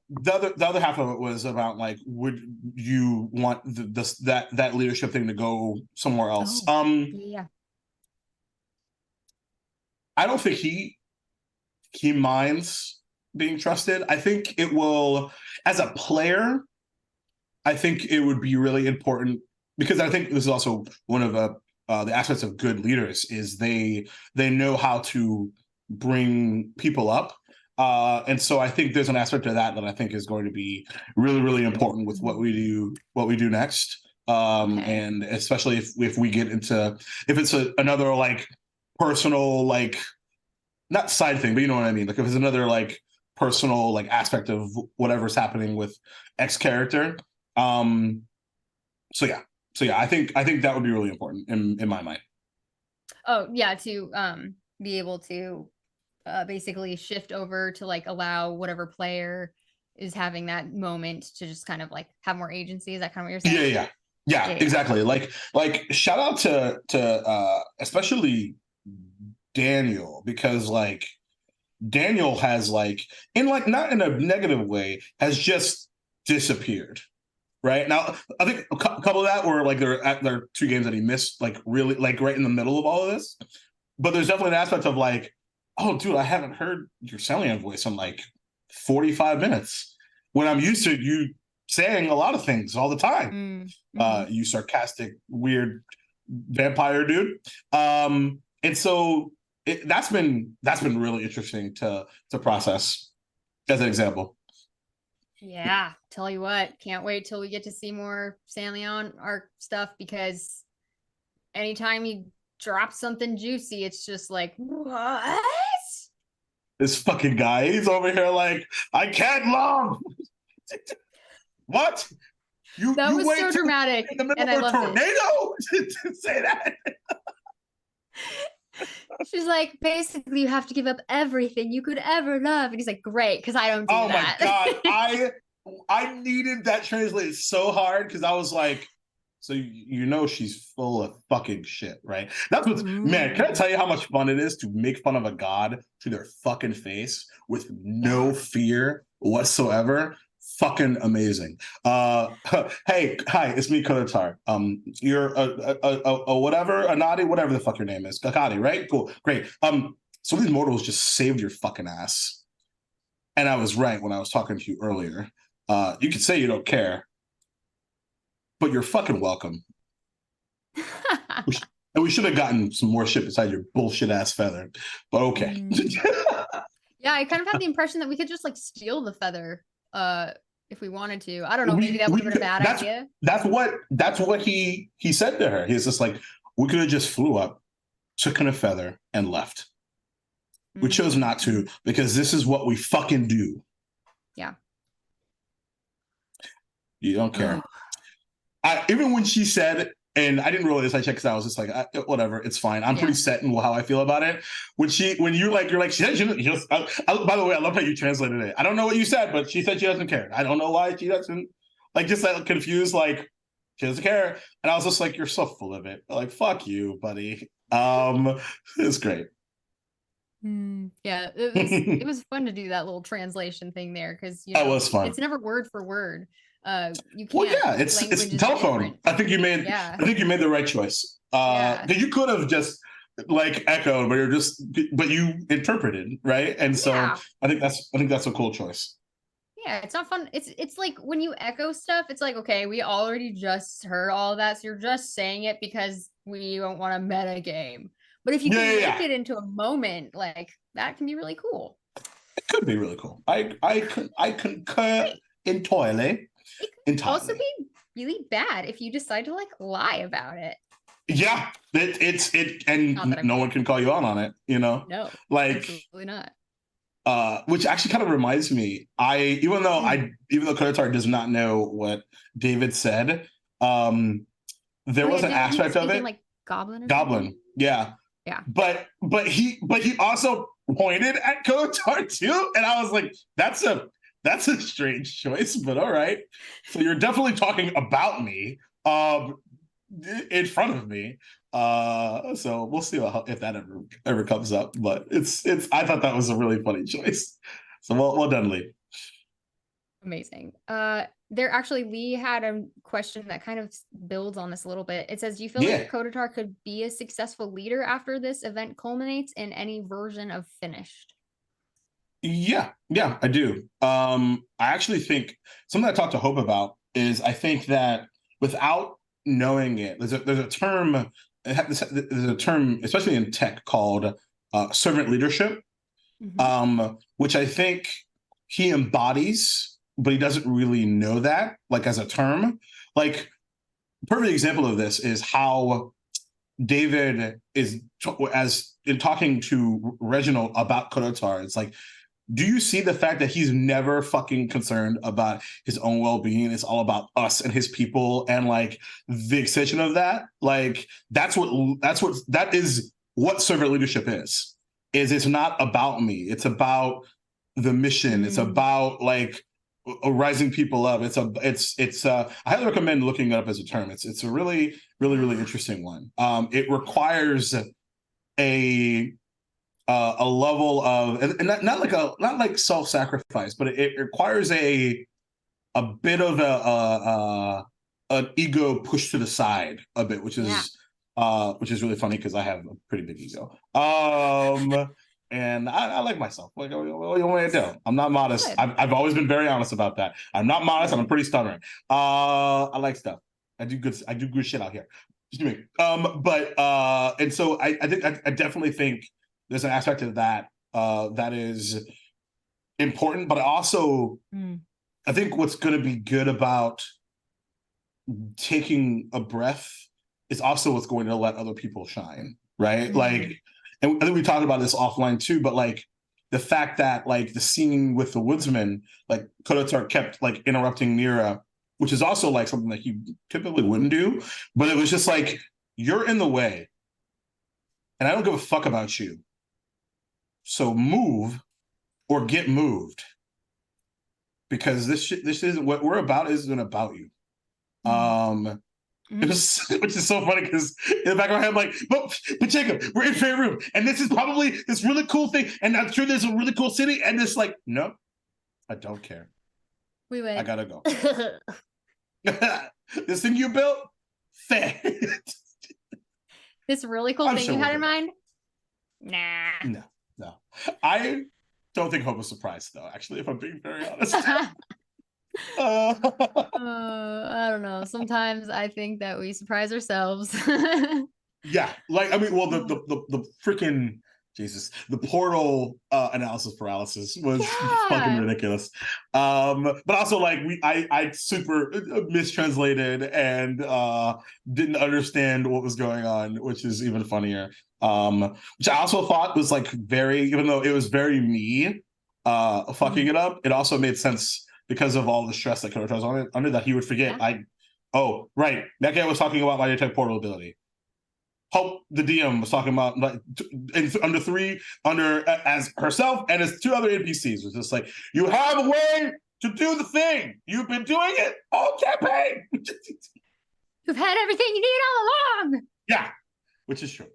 [SPEAKER 2] The other half of it was about like, would you want that leadership thing to go somewhere else?
[SPEAKER 1] Yeah.
[SPEAKER 2] I don't think he minds being trusted. I think it will, as a player, I think it would be really important, because I think this is also one of the aspects of good leaders is they know how to bring people up. And so I think there's an aspect of that I think is going to be really, really important with what we do next. And especially if we get into, if it's another like personal, like not side thing, but you know what I mean? Like if it's another like personal like aspect of whatever's happening with X character. So yeah, I think that would be really important in my mind.
[SPEAKER 1] Oh yeah, to be able to basically shift over to like allow whatever player is having that moment to just kind of like have more agency. Is that kind of what you're saying?
[SPEAKER 2] Yeah, exactly. Like shout out to especially Daniel, because like Daniel has like, in like not in a negative way, has just disappeared. Right now, I think a couple of that were like there are 2 games that he missed, like really like right in the middle of all of this. But there's definitely an aspect of like, oh, dude, I haven't heard your Celian voice in like 45 minutes, when I'm used to you saying a lot of things all the time. You sarcastic, weird vampire dude. And so that's been really interesting to process, as an example.
[SPEAKER 1] Yeah, tell you what, can't wait till we get to see more San Leon arc stuff, because anytime you drop something juicy, it's just like, what?
[SPEAKER 2] This fucking guy, he's over here like, I can't love. What?
[SPEAKER 1] That was so dramatic,
[SPEAKER 2] in the middle
[SPEAKER 1] and
[SPEAKER 2] of
[SPEAKER 1] I
[SPEAKER 2] a tornado to say that.
[SPEAKER 1] She's like, basically, you have to give up everything you could ever love. And he's like, great, because I don't do that.
[SPEAKER 2] Oh my God. I needed that translated so hard, because I was like, so she's full of fucking shit, right? That's what's, man, can I tell you how much fun it is to make fun of a god to their fucking face with no fear whatsoever? Fucking amazing. Hey, hi, it's me, Kodatar. You're a whatever, a Nadi, whatever the fuck your name is. Kakadi, right? Cool, great. So these mortals just saved your fucking ass. And I was right when I was talking to you earlier. You could say you don't care, but you're fucking welcome. And we should have gotten some more shit beside your bullshit ass feather, but okay.
[SPEAKER 1] Yeah, I kind of had the impression that we could just like steal the feather if we wanted to. I don't know, maybe that would have been a bad idea. That's
[SPEAKER 2] what he said to her. He's just like, we could have just flew up, took in a feather, and left. We chose not to, because this is what we fucking do.
[SPEAKER 1] Yeah.
[SPEAKER 2] You don't care. Even when she said, and I didn't realize, I checked because I was just like, whatever, it's fine. I'm pretty set in how I feel about it. When you're like, she said, by the way, I love how you translated it. I don't know what you said, but she said she doesn't care. I don't know why she doesn't, like, just like confused, like, she doesn't care. And I was just like, you're so full of it. Like, fuck you, buddy. It's great.
[SPEAKER 1] Yeah, it was fun to do that little translation thing there, because
[SPEAKER 2] that was fun.
[SPEAKER 1] It's never word for word. You can't.
[SPEAKER 2] Well, yeah, it's telephone. I think you made the right choice. Because you could have just like echoed, but you interpreted, right? And so I think that's a cool choice.
[SPEAKER 1] Yeah, it's not fun. It's like when you echo stuff, it's like, okay, we already just heard all of that, so you're just saying it because we don't want a meta game. But if you can make it into a moment, like that can be really cool.
[SPEAKER 2] It could be really cool. I concur entirely.
[SPEAKER 1] It could also be really bad if you decide to like lie about it.
[SPEAKER 2] Yeah, and no one can call you out on it, you know?
[SPEAKER 1] No,
[SPEAKER 2] like
[SPEAKER 1] absolutely not.
[SPEAKER 2] Which actually kind of reminds me, even though Kotatar does not know what David said, there was an aspect of it.
[SPEAKER 1] Like Goblin.
[SPEAKER 2] Yeah. But he also pointed at Kotatar too, and I was like, that's a strange choice, but all right. So you're definitely talking about me in front of me. So we'll see if that ever comes up. But it's I thought that was a really funny choice. So well done, Lee.
[SPEAKER 1] Amazing. Lee had a question that kind of builds on this a little bit. It says, do you feel like Kotatar could be a successful leader after this event culminates in any version of Finished?
[SPEAKER 2] Yeah, I do. I actually think something I talked to Hope about is I think that without knowing it, there's a term, especially in tech, called servant leadership, which I think he embodies, but he doesn't really know that, like, as a term. Like, perfect example of this is how David is, as in talking to Reginald about Kotatar, it's like, do you see the fact that he's never fucking concerned about his own well-being? It's all about us and his people, and like the extension of that, like that is what servant leadership is. It's not about me. It's about the mission. It's about like rising people up. I highly recommend looking it up as a term. It's a really, really, really interesting one. It requires a level of, and not like self-sacrifice, but it requires a bit of an ego push to the side a bit, which is really funny because I have a pretty big ego. And I like myself. Like, what do you want me to do? I'm not modest. I've always been very honest about that. I'm not modest. I'm pretty stubborn. I like stuff. I do good shit out here. Excuse me. And so I definitely think there's an aspect of that that is important, but also I think what's going to be good about taking a breath is also what's going to let other people shine, right? Like, and I think we talked about this offline too, but like the fact that like the scene with the woodsman, like Kotatar kept like interrupting Mira, which is also like something that he typically wouldn't do, but it was just like, you're in the way and I don't give a fuck about you. So move or get moved, because this isn't what we're about. Isn't about you. Which is so funny because in the back of my head, I'm like, but Jacob, we're in fair room, and this is probably this really cool thing, and I'm sure there's a really cool city, and it's like, no, I don't care.
[SPEAKER 1] We win.
[SPEAKER 2] I gotta go. This thing you built, fair.
[SPEAKER 1] This really cool thing you had in mind?
[SPEAKER 2] Nah. No, I don't think Hope was surprised, though, actually, if I'm being very honest.
[SPEAKER 1] I don't know. Sometimes I think that we surprise ourselves.
[SPEAKER 2] Yeah, like, I mean, well, the freaking Jesus, the portal analysis paralysis was fucking ridiculous. But also, like, I super mistranslated and didn't understand what was going on, which is even funnier. Which I also thought was like even though it was very me fucking it up, it also made sense because of all the stress that Kotatar was under, that he would forget. Right, that guy was talking about my anti portal ability. Hope, the DM, was talking about like as herself and as two other NPCs, was just like, you have a way to do the thing. You've been doing it all campaign.
[SPEAKER 1] You've had everything you need all along.
[SPEAKER 2] Yeah, which is true.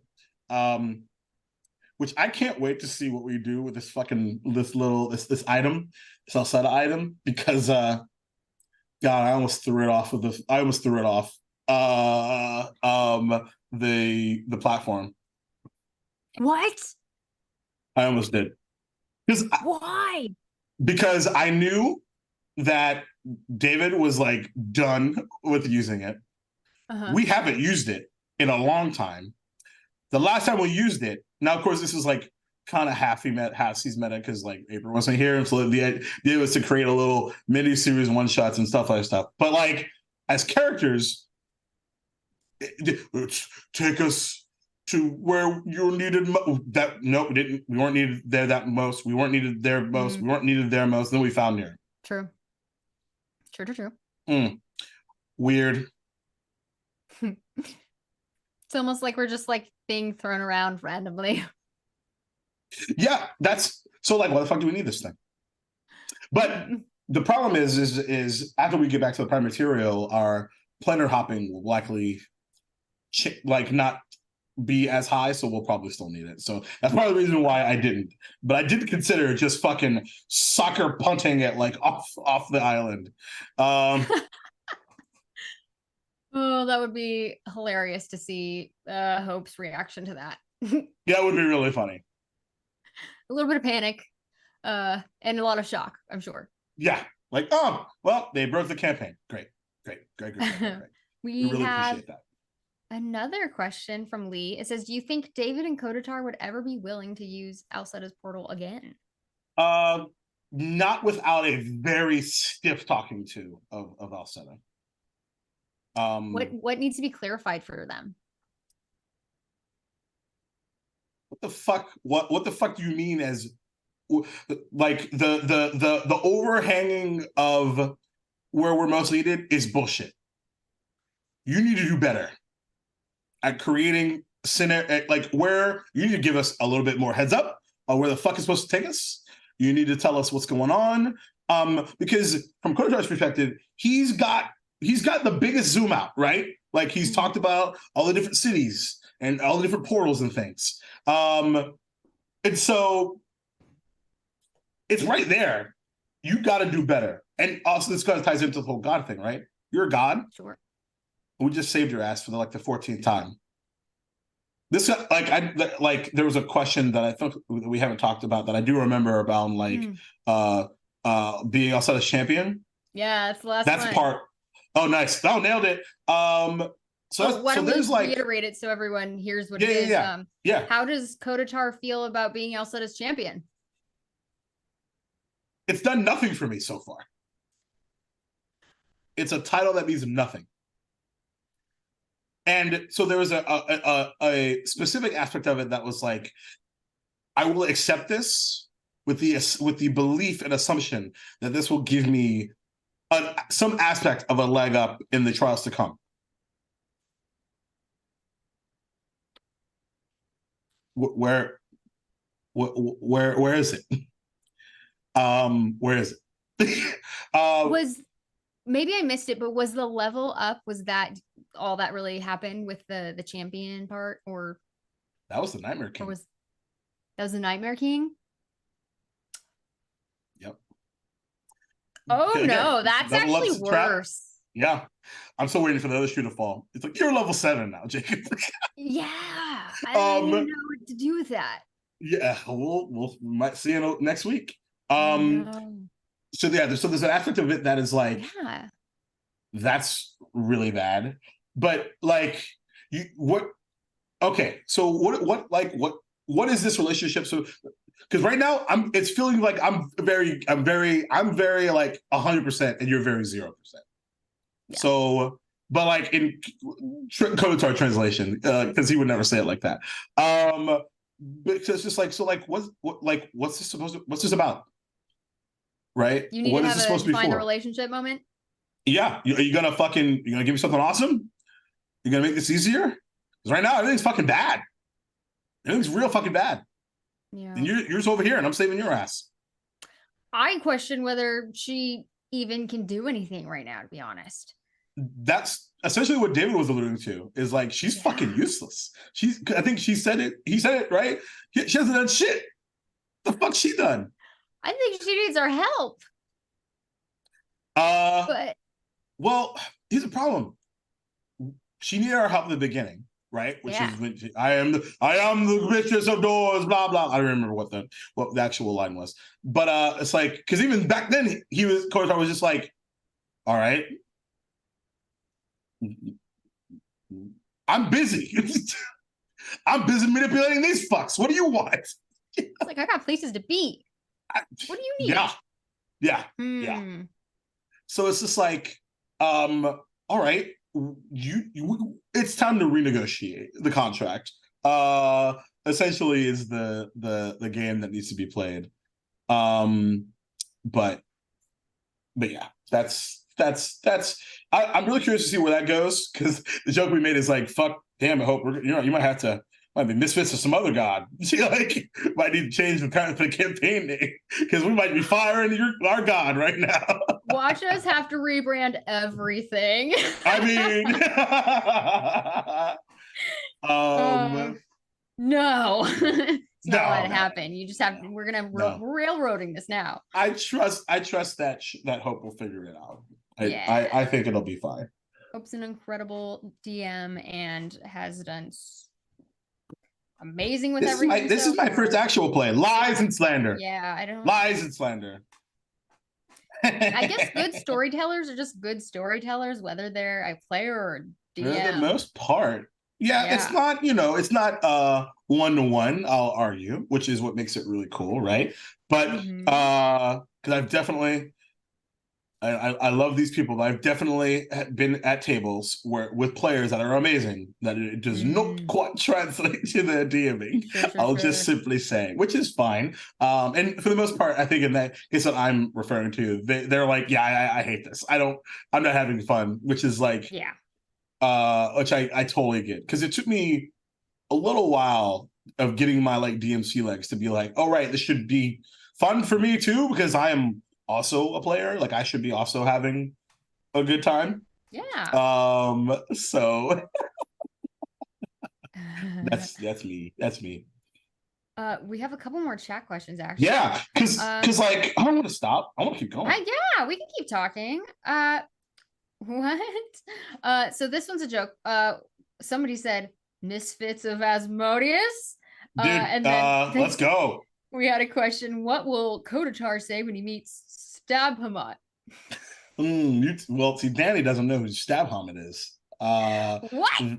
[SPEAKER 2] Which I can't wait to see what we do with this fucking this item, this Alseta item, because God, I almost threw it off the platform.
[SPEAKER 1] What?
[SPEAKER 2] I almost did.
[SPEAKER 1] Why?
[SPEAKER 2] Because I knew that David was like done with using it. We haven't used it in a long time. the last time we used it, now of course this is like kind of half he's meta because like April wasn't here, and so the idea was to create a little mini series, one shots and stuff like stuff. But like as characters, take us to where you're needed. That nope, we weren't needed there that most. We weren't needed there most. We weren't needed there most. Then we found Mir.
[SPEAKER 1] True.
[SPEAKER 2] Weird.
[SPEAKER 1] It's almost like we're just like being thrown around randomly.
[SPEAKER 2] Yeah, that's so like, why the fuck do we need this thing? But the problem is after we get back to the prime material, our planar hopping will likely like not be as high, so we'll probably still need it. So that's part of the reason why I didn't. But I did consider just fucking soccer punting it like off the island.
[SPEAKER 1] Oh, that would be hilarious to see Hope's reaction to that.
[SPEAKER 2] Yeah, it would be really funny.
[SPEAKER 1] A little bit of panic, and a lot of shock, I'm sure.
[SPEAKER 2] Yeah, like, oh, well, they broke the campaign. Great.
[SPEAKER 1] We really appreciate that. Another question from Lee. It says, do you think David and Kotatar would ever be willing to use Alseta's portal again?
[SPEAKER 2] Not without a very stiff talking to of Alseta.
[SPEAKER 1] What needs to be clarified for them?
[SPEAKER 2] What the fuck? What the fuck do you mean as like the overhanging of where we're most needed is bullshit. You need to do better at creating like where you need to give us a little bit more heads up on where the fuck is supposed to take us. You need to tell us what's going on. Because from Kotatar's perspective, he's got the biggest zoom out, right? Like he's talked about all the different cities and all the different portals and things. And so it's right there. You got to do better. And also this kind of ties into the whole God thing, right? You're a God.
[SPEAKER 1] Sure.
[SPEAKER 2] We just saved your ass for the 14th time. This like there was a question that I think we haven't talked about that I do remember about being Alseta's champion.
[SPEAKER 1] Yeah, that's the last one.
[SPEAKER 2] That's part. Oh, nice. Oh, nailed it. So
[SPEAKER 1] why don't
[SPEAKER 2] there's
[SPEAKER 1] we reiterate it so everyone hears what it is?
[SPEAKER 2] Yeah.
[SPEAKER 1] How does Kotatar feel about being Alseta's champion?
[SPEAKER 2] It's done nothing for me so far. It's a title that means nothing. And so there was a specific aspect of it that was like, I will accept this with the belief and assumption that this will give me some aspect of a leg up in the trials to come. Where is it? Where is it?
[SPEAKER 1] Maybe I missed it, but was the level up, was that all that really happened with the champion part, or
[SPEAKER 2] that was the Nightmare King?
[SPEAKER 1] That was the Nightmare King?
[SPEAKER 2] Yep.
[SPEAKER 1] Oh no, that's actually worse.
[SPEAKER 2] Yeah. I'm still waiting for the other shoe to fall. It's like, you're level 7 now, Jacob.
[SPEAKER 1] Yeah. I don't even know what to do with that.
[SPEAKER 2] Yeah, we might see it next week. So there's an aspect of it that is like,
[SPEAKER 1] yeah,
[SPEAKER 2] that's really bad. But like, okay, so what is this relationship? So because right now it's feeling like I'm very like 100% and you're very 0%. Yeah. So, but like in Kotatar translation, because he would never say it like that. Because it's just like, so like what's this about? Right?
[SPEAKER 1] You need to have a find a relationship moment.
[SPEAKER 2] Yeah. Are you gonna give me something awesome? You're gonna make this easier? Because right now everything's fucking bad. Everything's real fucking bad. Yeah. And you're just over here and I'm saving your ass.
[SPEAKER 1] I question whether she even can do anything right now, to be honest.
[SPEAKER 2] That's essentially what David was alluding to, is like, she's fucking useless. I think he said it, right? She hasn't done shit. The fuck she done?
[SPEAKER 1] I think she needs our help.
[SPEAKER 2] Well, here's the problem. She needed our help in the beginning, right? Which is, I am the mistress of doors, blah blah. I don't remember what the actual line was, but it's like, because even back then Kotatar was just like, all right, I'm busy. I'm busy manipulating these fucks. What do you want?
[SPEAKER 1] It's like, I got places to be. What do you need?
[SPEAKER 2] Yeah. So it's just like, all right, it's time to renegotiate the contract. Essentially is the game that needs to be played. But yeah, I'm really curious to see where that goes, because the joke we made is like, fuck, damn, I hope you might be Misfits of some other god. See, like, might need to change the campaign name, because we might be firing our god right now.
[SPEAKER 1] Watch us have to rebrand everything.
[SPEAKER 2] I mean,
[SPEAKER 1] no. It's not allowed to happen. You just have to, we're railroading this now.
[SPEAKER 2] I trust that Hope will figure it out. I think it'll be fine.
[SPEAKER 1] Hope's an incredible DM and has done amazing with everything.
[SPEAKER 2] This is my first actual play. Lies and slander.
[SPEAKER 1] Yeah, I don't.
[SPEAKER 2] Lies and slander.
[SPEAKER 1] I guess good storytellers are just good storytellers, whether they're a player or DM.
[SPEAKER 2] For the most part. Yeah, it's not, it's not one-to-one, I'll argue, which is what makes it really cool, right? But because I've definitely I love these people, but I've definitely been at tables with players that are amazing, that it does not quite translate to their DMing. I'll just simply say, which is fine. And for the most part, I think in that case that I'm referring to, they're like, yeah, I hate this. I'm not having fun, which is like, which I totally get, because it took me a little while of getting my like DMC legs to be like, oh right, this should be fun for me too, because I am also a player. Like, I should be also having a good time.
[SPEAKER 1] Yeah.
[SPEAKER 2] So that's me.
[SPEAKER 1] We have a couple more chat questions, actually.
[SPEAKER 2] Yeah, because like, I don't want to stop. I want to keep going.
[SPEAKER 1] Yeah, we can keep talking. What? So this one's a joke. Somebody said Misfits of Asmodeus.
[SPEAKER 2] Dude, and then let's go.
[SPEAKER 1] We had a question. What will Kotatar say when he meets Stabhamut?
[SPEAKER 2] Well, see, Danny doesn't know who Stabhamut is.
[SPEAKER 1] What? Is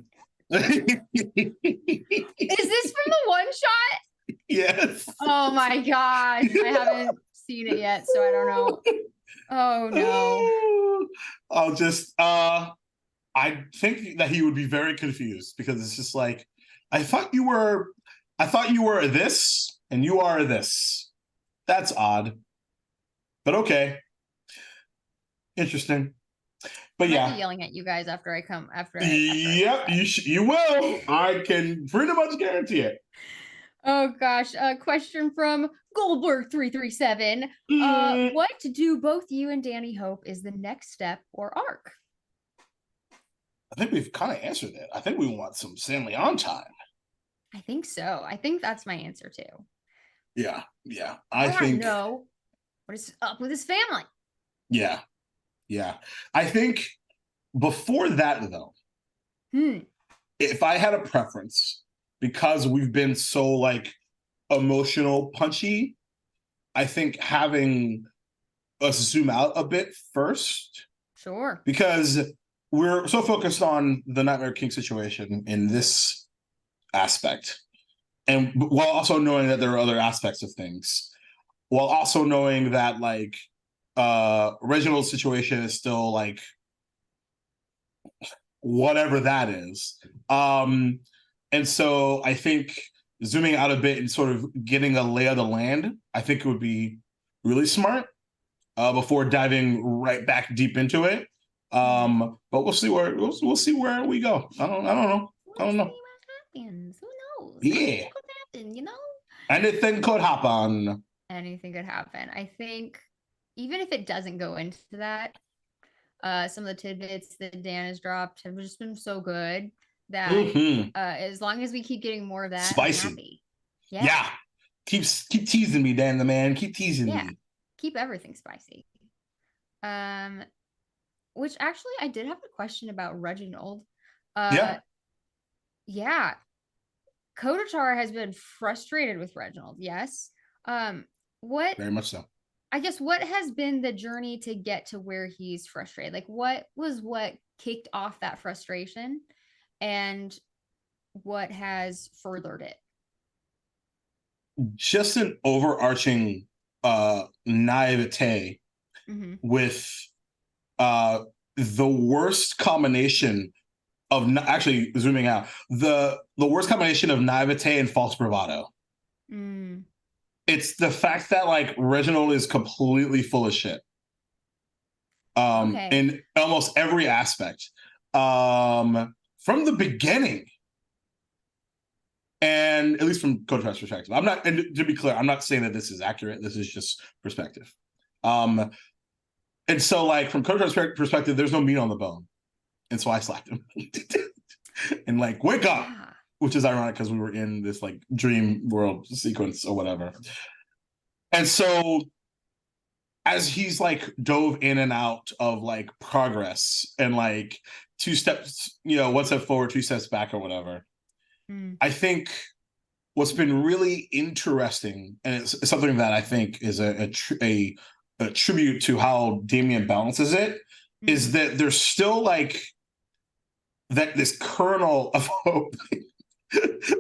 [SPEAKER 1] this from the one shot?
[SPEAKER 2] Yes.
[SPEAKER 1] Oh my gosh. I haven't seen it yet, so I don't know. Oh no.
[SPEAKER 2] I'll just I think that he would be very confused, because it's just like, I thought you were this and you are this. That's odd. But okay. Interesting. But yeah.
[SPEAKER 1] I'll be yelling at you guys after I come.
[SPEAKER 2] Yep, you will. I can pretty much guarantee it.
[SPEAKER 1] Oh gosh, a question from Goldberg337. What do both you and Danny hope is the next step or arc?
[SPEAKER 2] I think we've kind of answered it. I think we want some San Leon time.
[SPEAKER 1] I think so. I think that's my answer too.
[SPEAKER 2] Yeah. I think
[SPEAKER 1] know what is up with his family.
[SPEAKER 2] Yeah. I think before that, though, if I had a preference, because we've been so like emotional punchy, I think having us zoom out a bit first.
[SPEAKER 1] Sure.
[SPEAKER 2] Because we're so focused on the Nightmare King situation in this aspect, and while also knowing that there are other aspects of things, while also knowing that like Reginald's situation is still like whatever that is. And so I think zooming out a bit and sort of getting a lay of the land, I think it would be really smart before diving right back deep into it. But we'll see where we go. I don't know.
[SPEAKER 1] We'll see what happens. Who knows?
[SPEAKER 2] Yeah.
[SPEAKER 1] What could happen, you know?
[SPEAKER 2] Anything could happen.
[SPEAKER 1] Anything could happen. I think even if it doesn't go into that, some of the tidbits that Dan has dropped have just been so good that as long as we keep getting more of that,
[SPEAKER 2] spicy.
[SPEAKER 1] I'm happy.
[SPEAKER 2] Yeah. Keep teasing me, Dan the man. Keep teasing me.
[SPEAKER 1] Keep everything spicy. Which actually I did have a question about Reginald. Yeah. Kotatar has been frustrated with Reginald. Yes. What?
[SPEAKER 2] Very much so.
[SPEAKER 1] I guess what has been the journey to get to where he's frustrated? Like, what kicked off that frustration? And what has furthered it?
[SPEAKER 2] Just an overarching naivete with the worst combination of actually zooming out, the worst combination of naivete and false bravado. It's the fact that like Reginald is completely full of shit. In almost every aspect. From the beginning. And at least from Kotatar's perspective. I'm not, and to be clear, I'm not saying that this is accurate. This is just perspective. And so like from Kotatar's perspective, there's no meat on the bone. And so I slapped him. And like, wake up. Which is ironic because we were in this like dream world sequence or whatever. And so as he's like dove in and out of like progress and like 2 steps, 1 step forward, 2 steps back or whatever, I think what's been really interesting, and it's something that I think is a tribute to how Damien balances it, is that there's still like this kernel of hope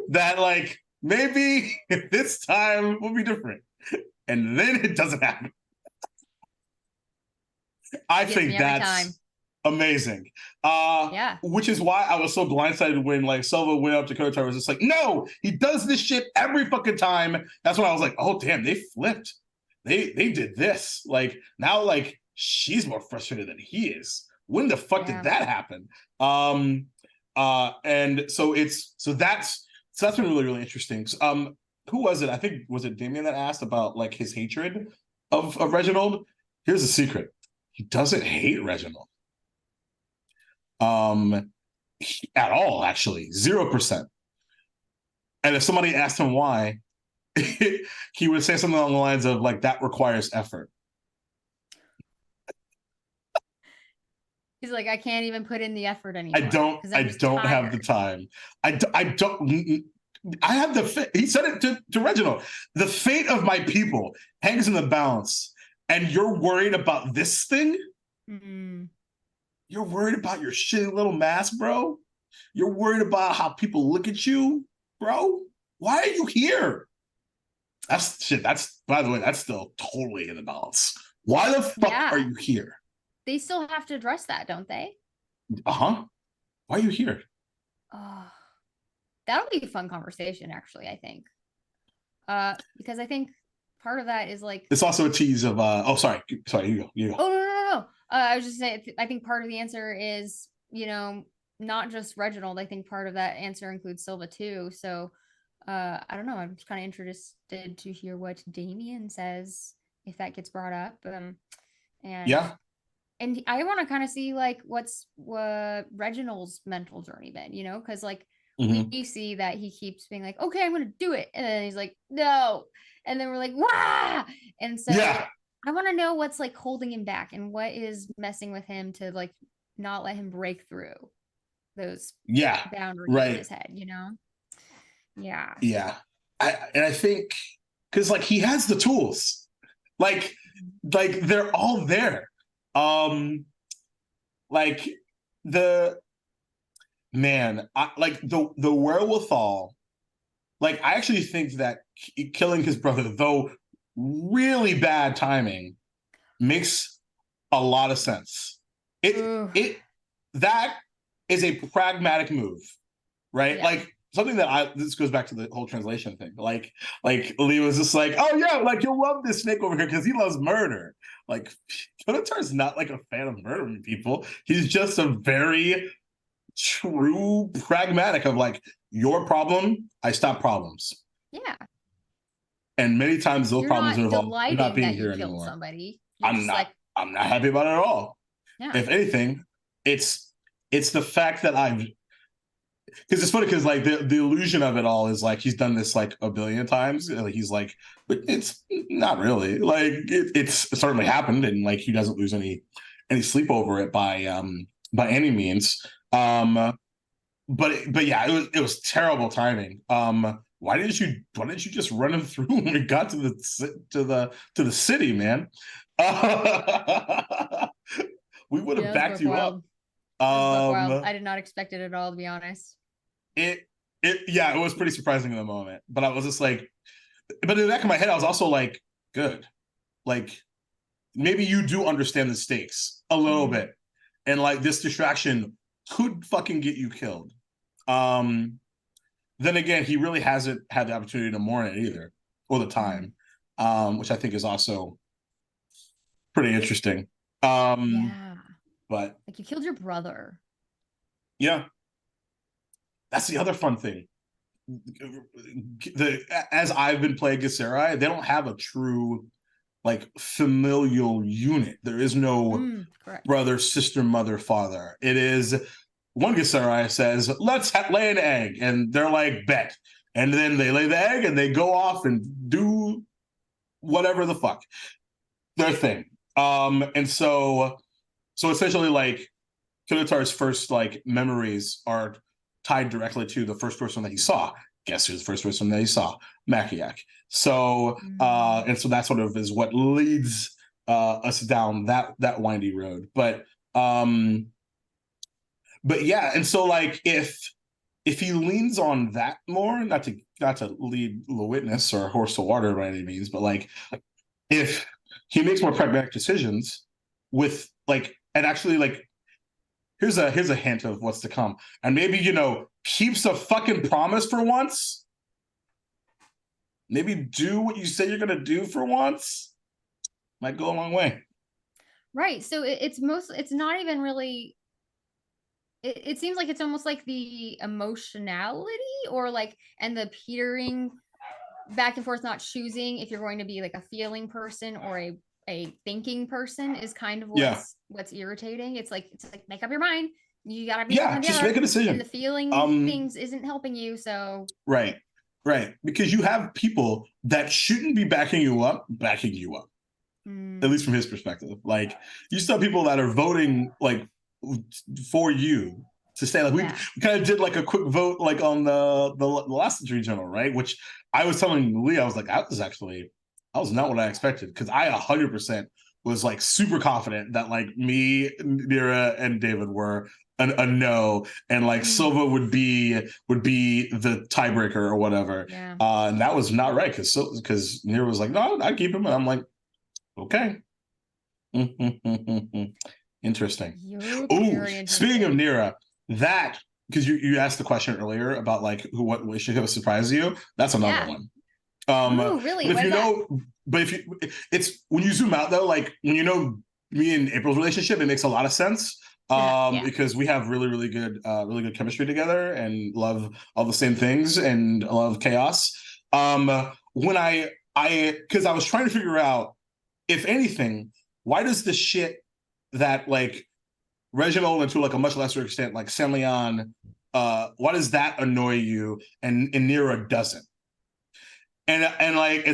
[SPEAKER 2] that like maybe this time will be different, and then it doesn't happen. I think that's amazing. Which is why I was so blindsided when like Silva went up to Kotatar and was just like, no, he does this shit every fucking time. That's when I was like, oh damn, they flipped. They did this. Like now like she's more frustrated than he is. When the fuck did that happen? And so that's been really, really interesting. Who was it? I think was it Damien that asked about like his hatred of Reginald? Here's the secret. He doesn't hate Reginald. At all, actually. 0%. And if somebody asked him why, he would say something along the lines of like, that requires effort.
[SPEAKER 1] He's like, I can't even put in the effort anymore.
[SPEAKER 2] I don't have the time. I have he said it to Reginald. The fate of my people hangs in the balance. And you're worried about this thing? You're worried about your shitty little mask, bro? You're worried about how people look at you, bro? Why are you here? That's by the way, that's still totally in the balance. Why the fuck are you here?
[SPEAKER 1] They still have to address that, don't they?
[SPEAKER 2] Why are you here?
[SPEAKER 1] That'll be a fun conversation, actually, I think. Because I think part of that is like
[SPEAKER 2] it's also a tease of sorry, you go.
[SPEAKER 1] Oh no. I was just saying I think part of the answer is, not just Reginald. I think part of that answer includes Silva too. So I don't know. I'm just kind of interested to hear what Damien says if that gets brought up. And I want to kind of see like what Reginald's mental journey been, because like we see that he keeps being like, okay, I'm gonna do it, and then he's like, no, and then we're like, wah, and so I want to know what's like holding him back and what is messing with him to like not let him break through those boundaries in his head,
[SPEAKER 2] I think because like he has the tools, like they're all there. Like the wherewithal. Like I actually think that killing his brother, though really bad timing, makes a lot of sense. That is a pragmatic move, right? Like something that this goes back to the whole translation thing. Like Lee was just like, oh yeah, like you'll love this snake over here because he loves murder. Like Kotatar's not like a fan of murdering people. He's just a very true pragmatic of like, your problem, I stop problems.
[SPEAKER 1] Yeah.
[SPEAKER 2] And many times those problems involve not being here anymore.
[SPEAKER 1] Somebody.
[SPEAKER 2] I'm not happy about it at all. Yeah. If anything, it's the fact that because it's funny because like the illusion of it all is like he's done this like a billion times. Like he's like, but it's not really like it's certainly happened, and like he doesn't lose any sleep over it by any means. But yeah, it was terrible timing. Why didn't you just run him through when we got to the city, man? We would have backed you up.
[SPEAKER 1] I did not expect it at all, to be honest.
[SPEAKER 2] it was pretty surprising in the moment, but I was just like, but in the back of my head, I was also like, good. Like, maybe you do understand the stakes a little bit. And like this distraction could fucking get you killed. Then again, he really hasn't had the opportunity to mourn it either, or the time, which I think is also pretty interesting.
[SPEAKER 1] Yeah.
[SPEAKER 2] But
[SPEAKER 1] like you killed your brother.
[SPEAKER 2] Yeah. That's the other fun thing. As I've been playing Githzerai, they don't have a true like familial unit. There is no brother, sister, mother, father. It is one Githzerai says, let's lay an egg. And they're like, bet. And then they lay the egg and they go off and do whatever the fuck their thing. And so essentially like Kotatar's first like memories are tied directly to the first person that he saw. Guess who's the first person that he saw? Makiak. So and so that sort of is what leads us down that windy road. But yeah, and so like if he leans on that more, not to lead the witness or horse to water by any means, but like if he makes more pragmatic decisions with like, and actually like, here's a hint of what's to come, and maybe keeps a fucking promise for once. Maybe do what you say you're gonna do for once. Might go a long way.
[SPEAKER 1] Right. So it's not even really. It seems like it's almost like the emotionality or like, and the petering back and forth, not choosing if you're going to be like a feeling person or a thinking person is kind of what's irritating. It's like make up your mind. You gotta be
[SPEAKER 2] just make a decision.
[SPEAKER 1] And the feeling things isn't helping you. So
[SPEAKER 2] right, because you have people that shouldn't be backing you up. At least from his perspective. Like you still have people that are voting like for you to stay. Like we kind of did like a quick vote like on the last Attorney General, right? Which I was telling Lee, I was like, that was not what I expected, because I 100% was like super confident that like me, Mira, and David were a no, and like Silva would be the tiebreaker or whatever.
[SPEAKER 1] Yeah.
[SPEAKER 2] And that was not right, because Mira was like, no, I'd keep him, and I'm like, okay. Interesting. Speaking of Nira, that, because you asked the question earlier about like what relationship surprised you, that's another one.
[SPEAKER 1] Really?
[SPEAKER 2] But it's when you zoom out though, like when me and April's relationship, it makes a lot of sense. Because we have really good chemistry together and love all the same things and love chaos. When because I was trying to figure out, if anything, why does the shit that like Reginald, and to like a much lesser extent like Semleon, why does that annoy you and Nira doesn't? And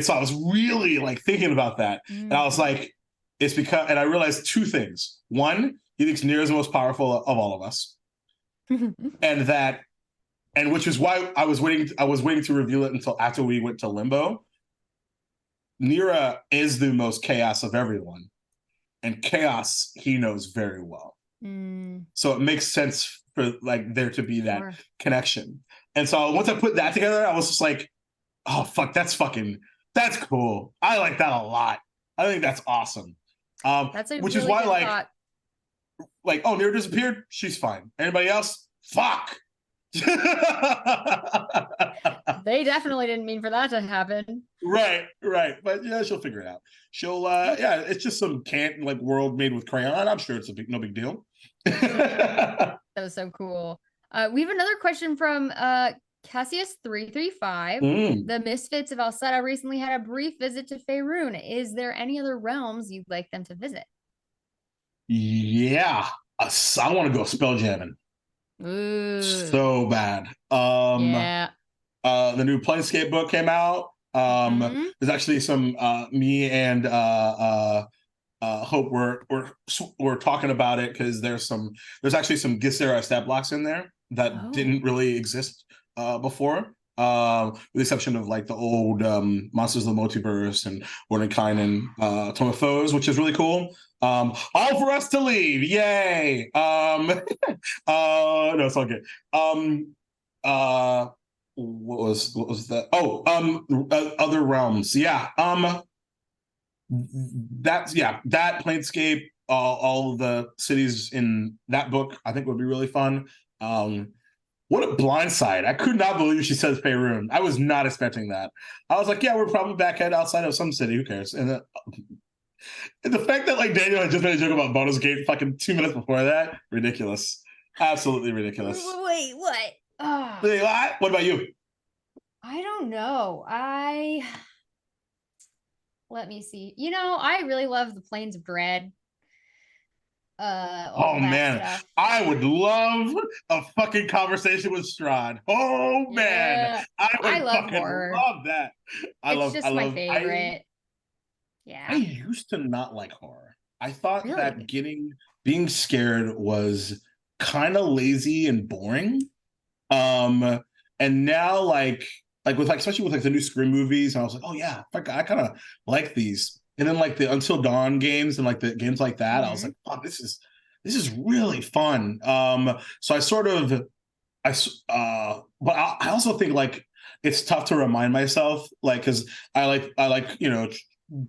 [SPEAKER 2] so I was really like thinking about that, and I was like, it's because, and I realized two things. One, he thinks Nira is the most powerful of all of us, and which is why I was waiting to reveal it until after we went to Limbo. Nira is the most chaos of everyone, and chaos he knows very well. So it makes sense for like there to be that connection. And so once I put that together, I was just like, oh fuck, that's cool. I like that a lot. I think that's awesome. Which is why like, oh, Nira disappeared, she's fine. Anybody else? Fuck.
[SPEAKER 1] They definitely didn't mean for that to happen.
[SPEAKER 2] Right. But yeah, she'll figure it out. She'll it's just some like world made with crayon. I'm sure it's no big deal.
[SPEAKER 1] That was so cool. We have another question from Cassius335. The Misfits of Alseta recently had a brief visit to Faerun. Is there any other realms you'd like them to visit?
[SPEAKER 2] Yeah. I want to go spell jamming. So bad. The new Planescape book came out. There's actually some me and Hope we're talking about it, because there's actually some Githzerai stat blocks in there that didn't really exist before, with the exception of like the old Monsters of the Multiverse and Mordenkainen and Tome of Foes, which is really cool. All for us to leave, yay! No, it's all good. what was that? Oh, Other Realms. Yeah. That Planescape, all of the cities in that book, I think would be really fun. What a blindside. I could not believe she says Faerun. I was not expecting that. I was like, yeah, we're probably back outside of some city. Who cares? And the fact that like Daniel had just made a joke about Baldur's Gate fucking 2 minutes before that, ridiculous. Absolutely ridiculous.
[SPEAKER 1] Wait, what? Oh.
[SPEAKER 2] What about you?
[SPEAKER 1] I don't know. Let me see. I really love the Plains of Dread.
[SPEAKER 2] Oh man,
[SPEAKER 1] stuff.
[SPEAKER 2] I would love a fucking conversation with Strahd. Oh man, I love horror. Love that.
[SPEAKER 1] It's just my favorite.
[SPEAKER 2] I used to not like horror. I thought that being scared was kind of lazy and boring. And now with especially with the new Scream movies, I was like, oh yeah, I kind of like these. And then like the Until Dawn games and like the games like that, I was like, oh, this is really fun. So but I also think like it's tough to remind myself, like, because I like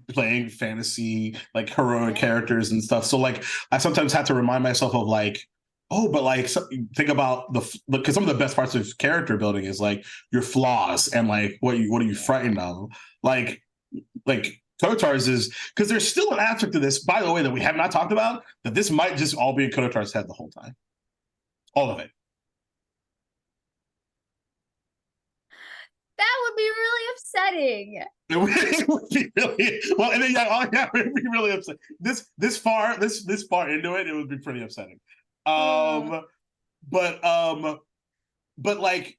[SPEAKER 2] playing fantasy, like heroic characters and stuff. So like I sometimes have to remind myself of like, oh, but like think about because some of the best parts of character building is like your flaws and like what are you frightened of, like Kotar's is, because there's still an aspect of this, by the way, that we have not talked about, that this might just all be in Kotar's head the whole time, all of it.
[SPEAKER 1] That would be really upsetting.
[SPEAKER 2] It would be really well, and then it would be really upsetting. This far into it, it would be pretty upsetting. But like,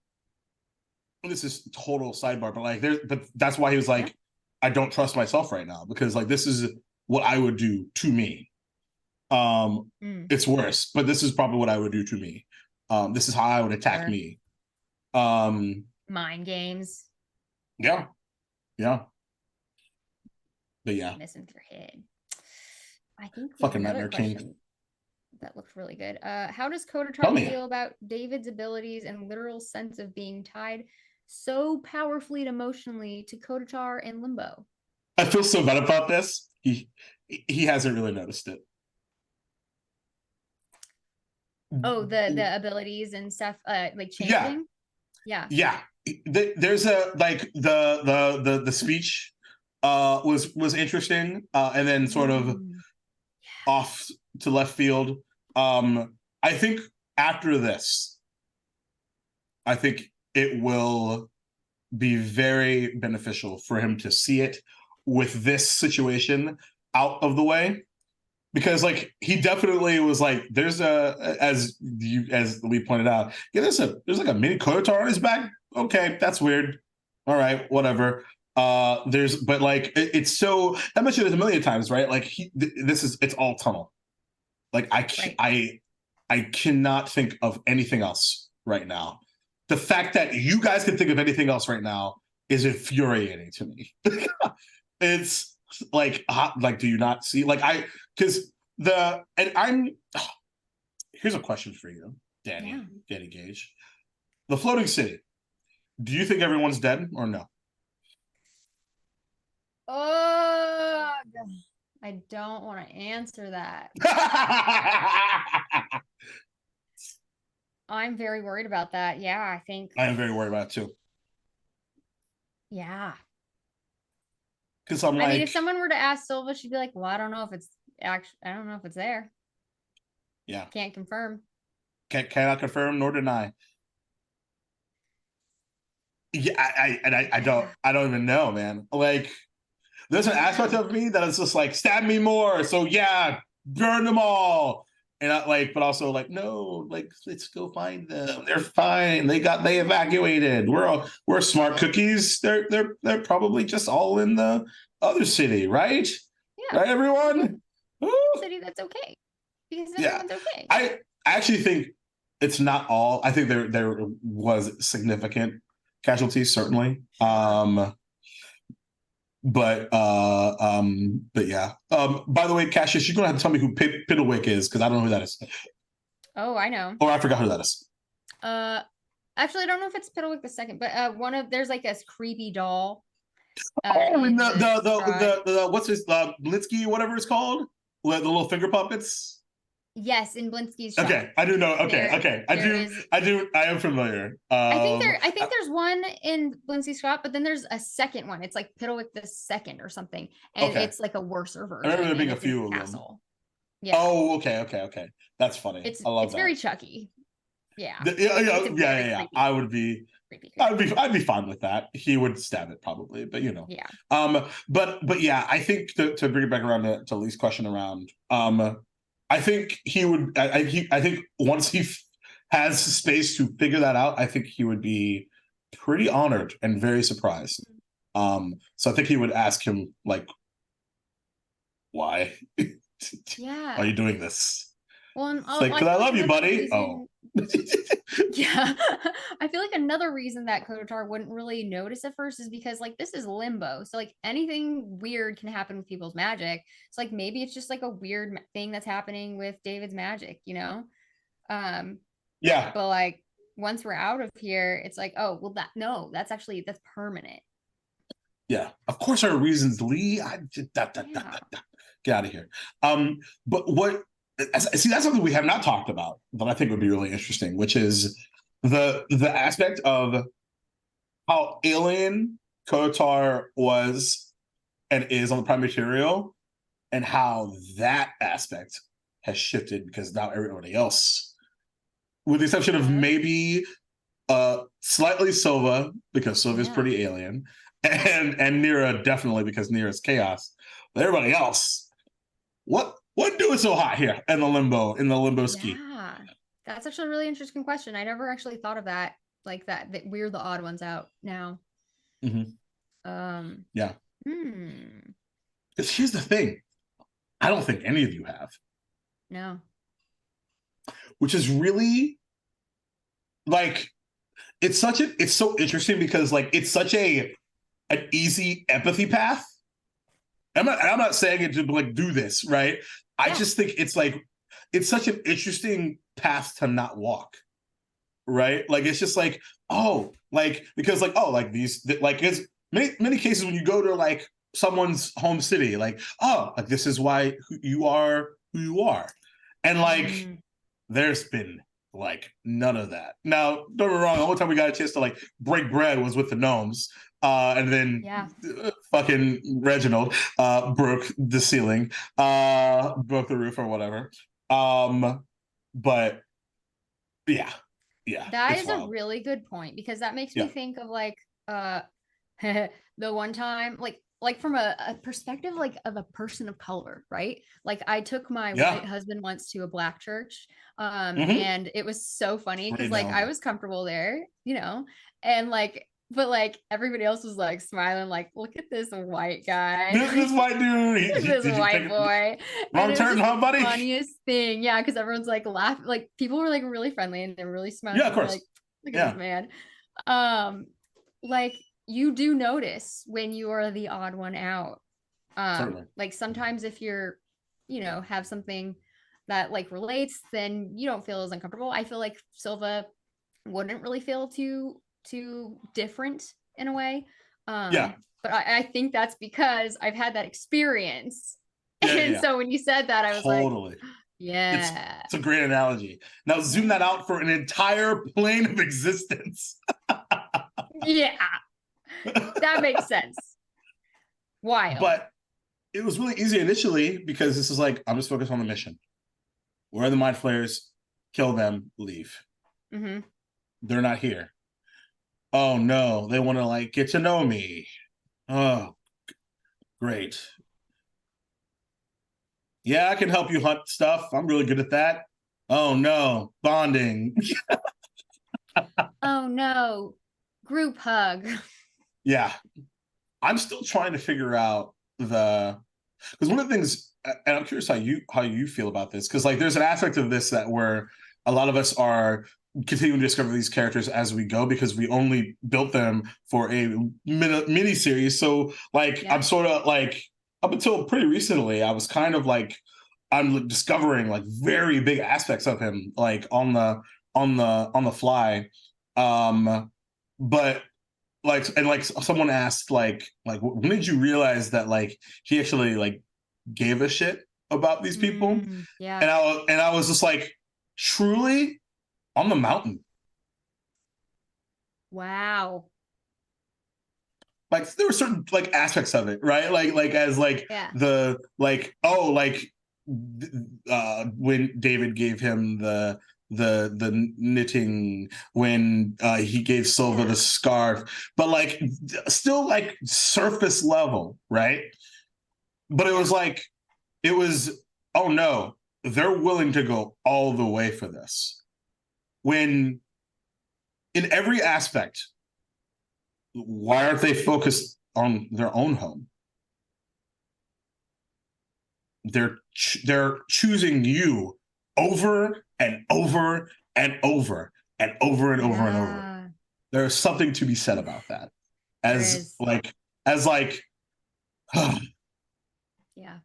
[SPEAKER 2] this is total sidebar, but like but that's why he was like, I don't trust myself right now, because like this is what I would do to me. It's worse, but this is probably what I would do to me. This is how I would attack me.
[SPEAKER 1] Mind games.
[SPEAKER 2] Yeah. But yeah.
[SPEAKER 1] Messing with your head. I think
[SPEAKER 2] fucking Nightmare King.
[SPEAKER 1] That looks really good. How does Kotatar feel about David's abilities and literal sense of being tied so powerfully and emotionally to Kotatar and Limbo?
[SPEAKER 2] I feel so bad about this. He hasn't really noticed it.
[SPEAKER 1] Oh, the abilities and stuff, like changing. Yeah.
[SPEAKER 2] There's a like the speech was interesting, and then sort of off to left field. I think after this, I think it will be very beneficial for him to see it with this situation out of the way, because like he definitely was like, there's as we pointed out, there's like a mini Kotar on his back. Okay, that's weird. All right, whatever. But like it's so, I mentioned it a million times, right? Like it's all tunnel. Like I cannot think of anything else right now. The fact that you guys can think of anything else right now is infuriating to me. It's like, do you not see? Like here's a question for you, Danny Gage. The floating city. Do you think everyone's dead or no?
[SPEAKER 1] Oh, I don't want to answer that. I'm very worried about that. Yeah, I think
[SPEAKER 2] I am very worried about it too.
[SPEAKER 1] Yeah.
[SPEAKER 2] Because
[SPEAKER 1] I mean, if someone were to ask Silva, she'd be like, well, I don't know if it's there.
[SPEAKER 2] Yeah.
[SPEAKER 1] Can't confirm.
[SPEAKER 2] Cannot confirm nor deny. Yeah, I don't even know, man. Like, there's an aspect of me that is just like, stab me more. So yeah, burn them all. And but also like, no, like, let's go find them. They're fine. They evacuated. We're smart cookies. They're probably just all in the other city, right?
[SPEAKER 1] Yeah.
[SPEAKER 2] Right, everyone?
[SPEAKER 1] City that's okay. Because everyone's okay.
[SPEAKER 2] I actually think it's not all. I think there was significant casualties, certainly. But yeah. By the way, Cassius, you're gonna have to tell me who Piddlewick is, because I don't know who that is.
[SPEAKER 1] Oh, I know.
[SPEAKER 2] Oh, I forgot who that is.
[SPEAKER 1] Actually, I don't know if it's Piddlewick the second, but there's like a creepy doll.
[SPEAKER 2] And the what's his Blitzky, whatever it's called, the little finger puppets.
[SPEAKER 1] Yes, in Blinsky's shop.
[SPEAKER 2] Okay, I do know. Okay, I am familiar.
[SPEAKER 1] I think there's one in Blinsky's shop, but then there's a second one. It's like Piddlewick the second or something, and it's like a worser version.
[SPEAKER 2] I remember there being a few of them. Yeah. Oh, okay. That's funny. I love that.
[SPEAKER 1] Very Chucky. Yeah.
[SPEAKER 2] Yeah. I'd be fine with that. He would stab it probably, but you know.
[SPEAKER 1] Yeah.
[SPEAKER 2] But yeah, I think to bring it back around to Lee's question around, I think he would. I think once he has space to figure that out, I think he would be pretty honored and very surprised. So I think he would ask him like, "Why?
[SPEAKER 1] Yeah.
[SPEAKER 2] Are you doing this?"
[SPEAKER 1] Well,
[SPEAKER 2] it's like, because I love you, buddy. Oh.
[SPEAKER 1] Yeah. I feel like another reason that Kotar wouldn't really notice at first is because like this is limbo. So like anything weird can happen with people's magic. It's like maybe it's just like a weird thing that's happening with David's magic, you know?
[SPEAKER 2] Yeah.
[SPEAKER 1] But like once we're out of here, it's like, oh, well that's permanent.
[SPEAKER 2] Yeah. Of course there are reasons, Lee. Get out of here. But what see, that's something we have not talked about that I think would be really interesting, which is the aspect of how alien Kotar was and is on the Prime Material, and how that aspect has shifted because now everybody else, with the exception of maybe slightly Silva, because Silva's pretty alien, and Nira definitely because Nira's chaos, but everybody else, what doing so hot here in the limbo ski?
[SPEAKER 1] Yeah, that's actually a really interesting question. I never actually thought of that, like that we're the odd ones out now.
[SPEAKER 2] Yeah. Because here's the thing, I don't think any of you have.
[SPEAKER 1] No.
[SPEAKER 2] Which is really like, it's so interesting because like it's such an easy empathy path. I'm not saying it to like do this, right? I just think it's like, it's such an interesting path to not walk, right? Like, it's just like, oh, like, because like, oh, like these, like, it's many cases when you go to like someone's home city, like, oh, like this is why you are who you are. And like, there's been like none of that. Now, don't get me wrong, the only time we got a chance to like break bread was with the gnomes. And then fucking Reginald broke the ceiling, broke the roof or whatever. But yeah.
[SPEAKER 1] That is wild. A really good point, because that makes me think of like the one time, like from a perspective like of a person of color, right? Like I took my white husband once to a black church, and it was so funny because like I was comfortable there, you know, and like, but like everybody else was like smiling, like, look at this white guy,
[SPEAKER 2] this white dude,
[SPEAKER 1] this white boy.
[SPEAKER 2] Wrong turn, huh, buddy?
[SPEAKER 1] Funniest thing, yeah, because everyone's like laughing, like people were like really friendly and they're really smiling.
[SPEAKER 2] Yeah, of course.
[SPEAKER 1] Like, look at this man. Like you do notice when you are the odd one out. Like sometimes if you're, you know, have something that like relates, then you don't feel as uncomfortable. I feel like Silva wouldn't really feel too different in a way. But I think that's because I've had that experience. So when you said that, I was like, yeah,
[SPEAKER 2] it's a great analogy. Now zoom that out for an entire plane of existence.
[SPEAKER 1] Yeah, that makes sense. Wild.
[SPEAKER 2] But it was really easy initially because this is like, I'm just focused on the mission. Where are the mind flayers? Kill them, leave. They're not here. Oh no, they want to like get to know me. Oh, great. Yeah, I can help you hunt stuff. I'm really good at that. Oh no, bonding.
[SPEAKER 1] Oh no, group hug.
[SPEAKER 2] Yeah. I'm still trying to figure out because one of the things, and I'm curious how you feel about this, because like there's an aspect of this that where a lot of us are continuing to discover these characters as we go, because we only built them for a mini series. So like I'm sort of like, up until pretty recently, I was kind of like, I'm discovering like very big aspects of him like on the fly. But like, and like someone asked, like when did you realize that like he actually like gave a shit about these people?
[SPEAKER 1] Yeah.
[SPEAKER 2] And I was just like, truly, on the mountain.
[SPEAKER 1] Wow.
[SPEAKER 2] Like there were certain like aspects of it, right? Like as like the like when David gave him the knitting, when he gave Silva the scarf, but like still like surface level, right? But it was like oh no, they're willing to go all the way for this. When in every aspect, why aren't they focused on their own home? They're choosing you over and over and over and over and over and over. There's something to be said about that. As like
[SPEAKER 1] yeah.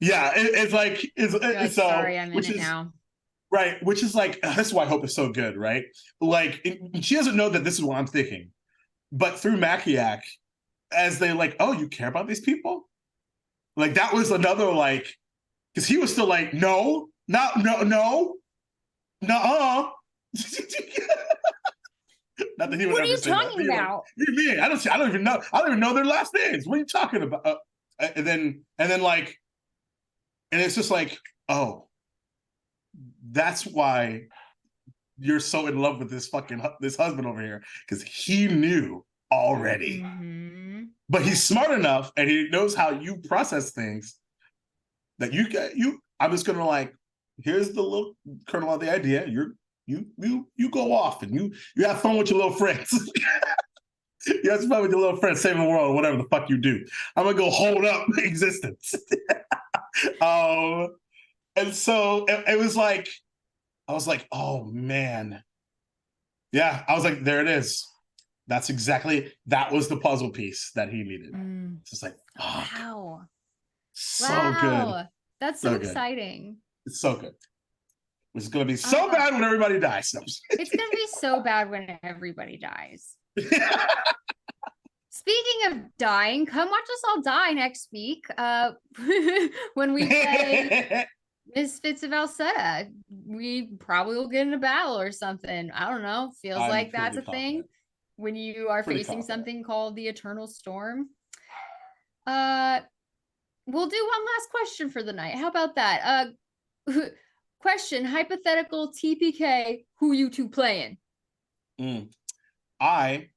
[SPEAKER 2] Yeah, it's so,
[SPEAKER 1] sorry, I'm in it now.
[SPEAKER 2] Right, which is like, that's why Hope is so good, right? Like, she doesn't know that this is what I'm thinking, but through Makiak, as they like, oh, you care about these people? Like, that was another, like, because he was still like, no, not, no, no, nuh-uh. Not that he would
[SPEAKER 1] what are
[SPEAKER 2] ever
[SPEAKER 1] you
[SPEAKER 2] say
[SPEAKER 1] talking
[SPEAKER 2] that.
[SPEAKER 1] about?
[SPEAKER 2] What do you mean? I don't even know their last names. What are you talking about? And then like, and it's just like, oh, that's why you're so in love with this husband over here, because he knew already. But he's smart enough and he knows how you process things that I'm just gonna like, here's the little kernel of the idea. You go off and you have fun with your little friends. You have fun with your little friends, saving the world, whatever the fuck you do. I'm gonna go hold up existence. And so it was like, I was like, oh man. Yeah, I was like, there it is. That was the puzzle piece that he needed. It's just like, fuck.
[SPEAKER 1] Wow.
[SPEAKER 2] So good.
[SPEAKER 1] That's so exciting.
[SPEAKER 2] It's so good. It's going to be so bad when everybody dies.
[SPEAKER 1] It's going to be so bad when everybody dies. Speaking of dying, come watch us all die next week when we play Misfits of Alseta. We probably will get in a battle or something. I don't know. Feels like that's a thing when you are facing something called the Eternal Storm. We'll do one last question for the night. How about that? Question, hypothetical TPK, who you two playing?
[SPEAKER 2] I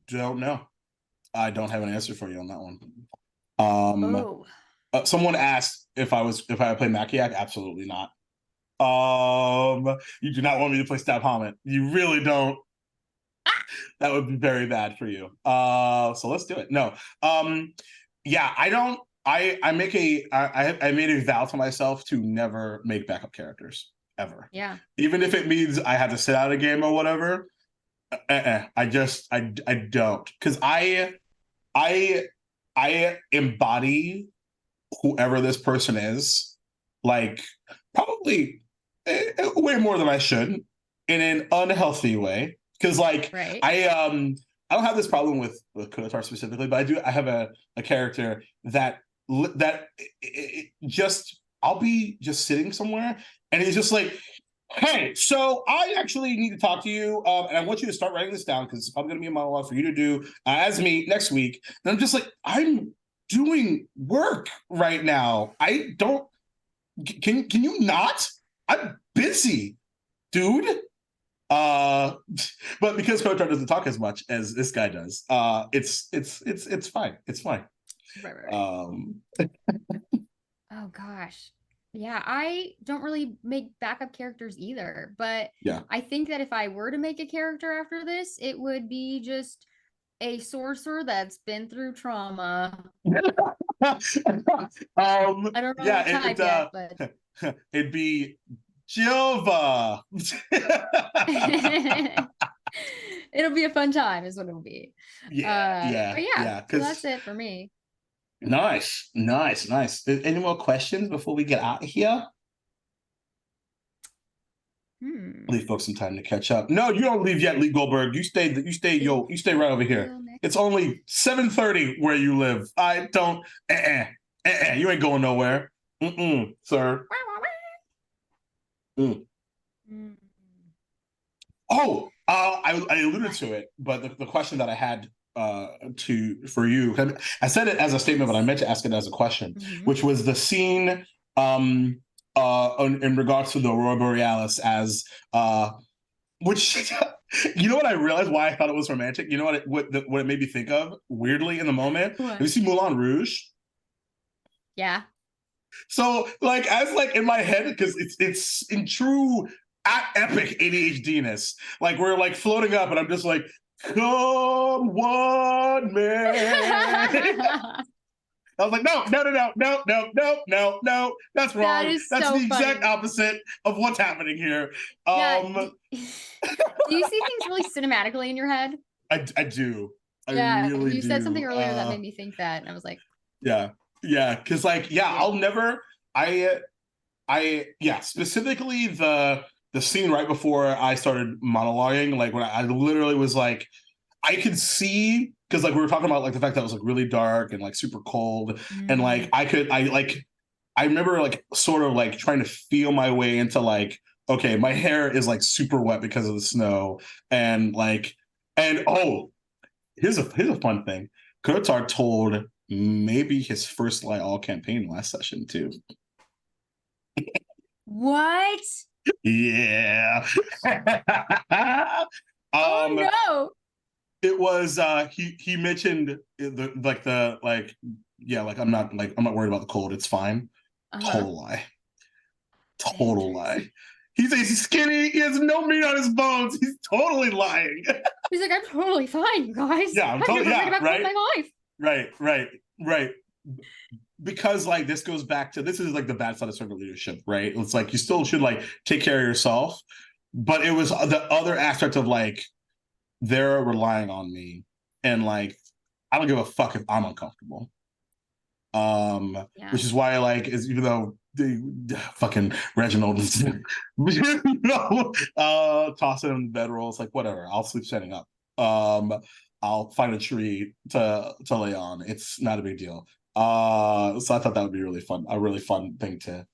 [SPEAKER 2] don't know. I don't have an answer for you on that one. Someone asked if I would play Makiak. Absolutely not. You do not want me to play Stab Hammett. You really don't. That would be very bad for you. So let's do it. No. Yeah, I don't. I made a vow to myself to never make backup characters ever.
[SPEAKER 1] Yeah.
[SPEAKER 2] Even if it means I have to sit out a game or whatever. I don't, because I embody whoever this person is, like probably way more than I should, in an unhealthy way. Because like I don't have this problem with Kotar specifically, but I have a character that just, I'll be just sitting somewhere and he's just like, hey, so I actually need to talk to you, and I want you to start writing this down because it's probably going to be a monologue for you to do as me next week. And I'm just like, I'm doing work right now. I don't. Can you not? I'm busy, dude. But because Kotar doesn't talk as much as this guy does, it's fine. It's fine.
[SPEAKER 1] Right. Oh gosh. Yeah, I don't really make backup characters either, but
[SPEAKER 2] yeah,
[SPEAKER 1] I think that if I were to make a character after this, it would be just a sorcerer that's been through trauma. I don't know what type yet, but
[SPEAKER 2] it'd be Jilva.
[SPEAKER 1] It'll be a fun time, is what it'll be.
[SPEAKER 2] Yeah.
[SPEAKER 1] So that's it for me.
[SPEAKER 2] Nice. Any more questions before we get out of here? Leave folks some time to catch up. No, you don't leave yet, Lee Goldberg. You stay right over here. It's only 7:30 where you live. I don't, you ain't going nowhere. Sir. Oh, I alluded to it, but the question that I had for you, I said it as a statement, but I meant to ask it as a question, which was the scene in regards to the Aurora Borealis as which you know what I realized why I thought it was romantic? You know what it made me think of weirdly in the moment? What? Have you seen Moulin Rouge?
[SPEAKER 1] Yeah.
[SPEAKER 2] So as in my head, because it's in true epic ADHD-ness. We're floating up and I'm just like, come one man. I was like, no. That's wrong. That's so the exact opposite of what's happening here.
[SPEAKER 1] Do you see things really cinematically in your head?
[SPEAKER 2] I do. I really
[SPEAKER 1] you said something earlier that made me think that, and I was like,
[SPEAKER 2] yeah. Because I'll never. Specifically the scene right before I started monologuing, when I literally was like, I could see. Because we were talking about the fact that it was really dark and super cold, and I remember sort of trying to feel my way into okay, my hair is super wet because of the snow, and here's a fun thing. Kotar told maybe his first lie all campaign last session too.
[SPEAKER 1] What?
[SPEAKER 2] Yeah.
[SPEAKER 1] Oh no.
[SPEAKER 2] It was he mentioned I'm not worried about the cold, it's fine. Total lie. He's skinny, he has no meat on his bones, he's totally lying.
[SPEAKER 1] He's like, I'm totally fine, you guys.
[SPEAKER 2] Yeah,
[SPEAKER 1] I'm totally about my life.
[SPEAKER 2] Right. Because this goes back to, this is the bad side of servant leadership, right? It's you still should take care of yourself, but it was the other aspect of they're relying on me, and I don't give a fuck if I'm uncomfortable. Which is why even though the fucking Reginald toss it in the bedroll, it's whatever, I'll sleep standing up. I'll find a tree to lay on. It's not a big deal. So I thought that would be a really fun thing to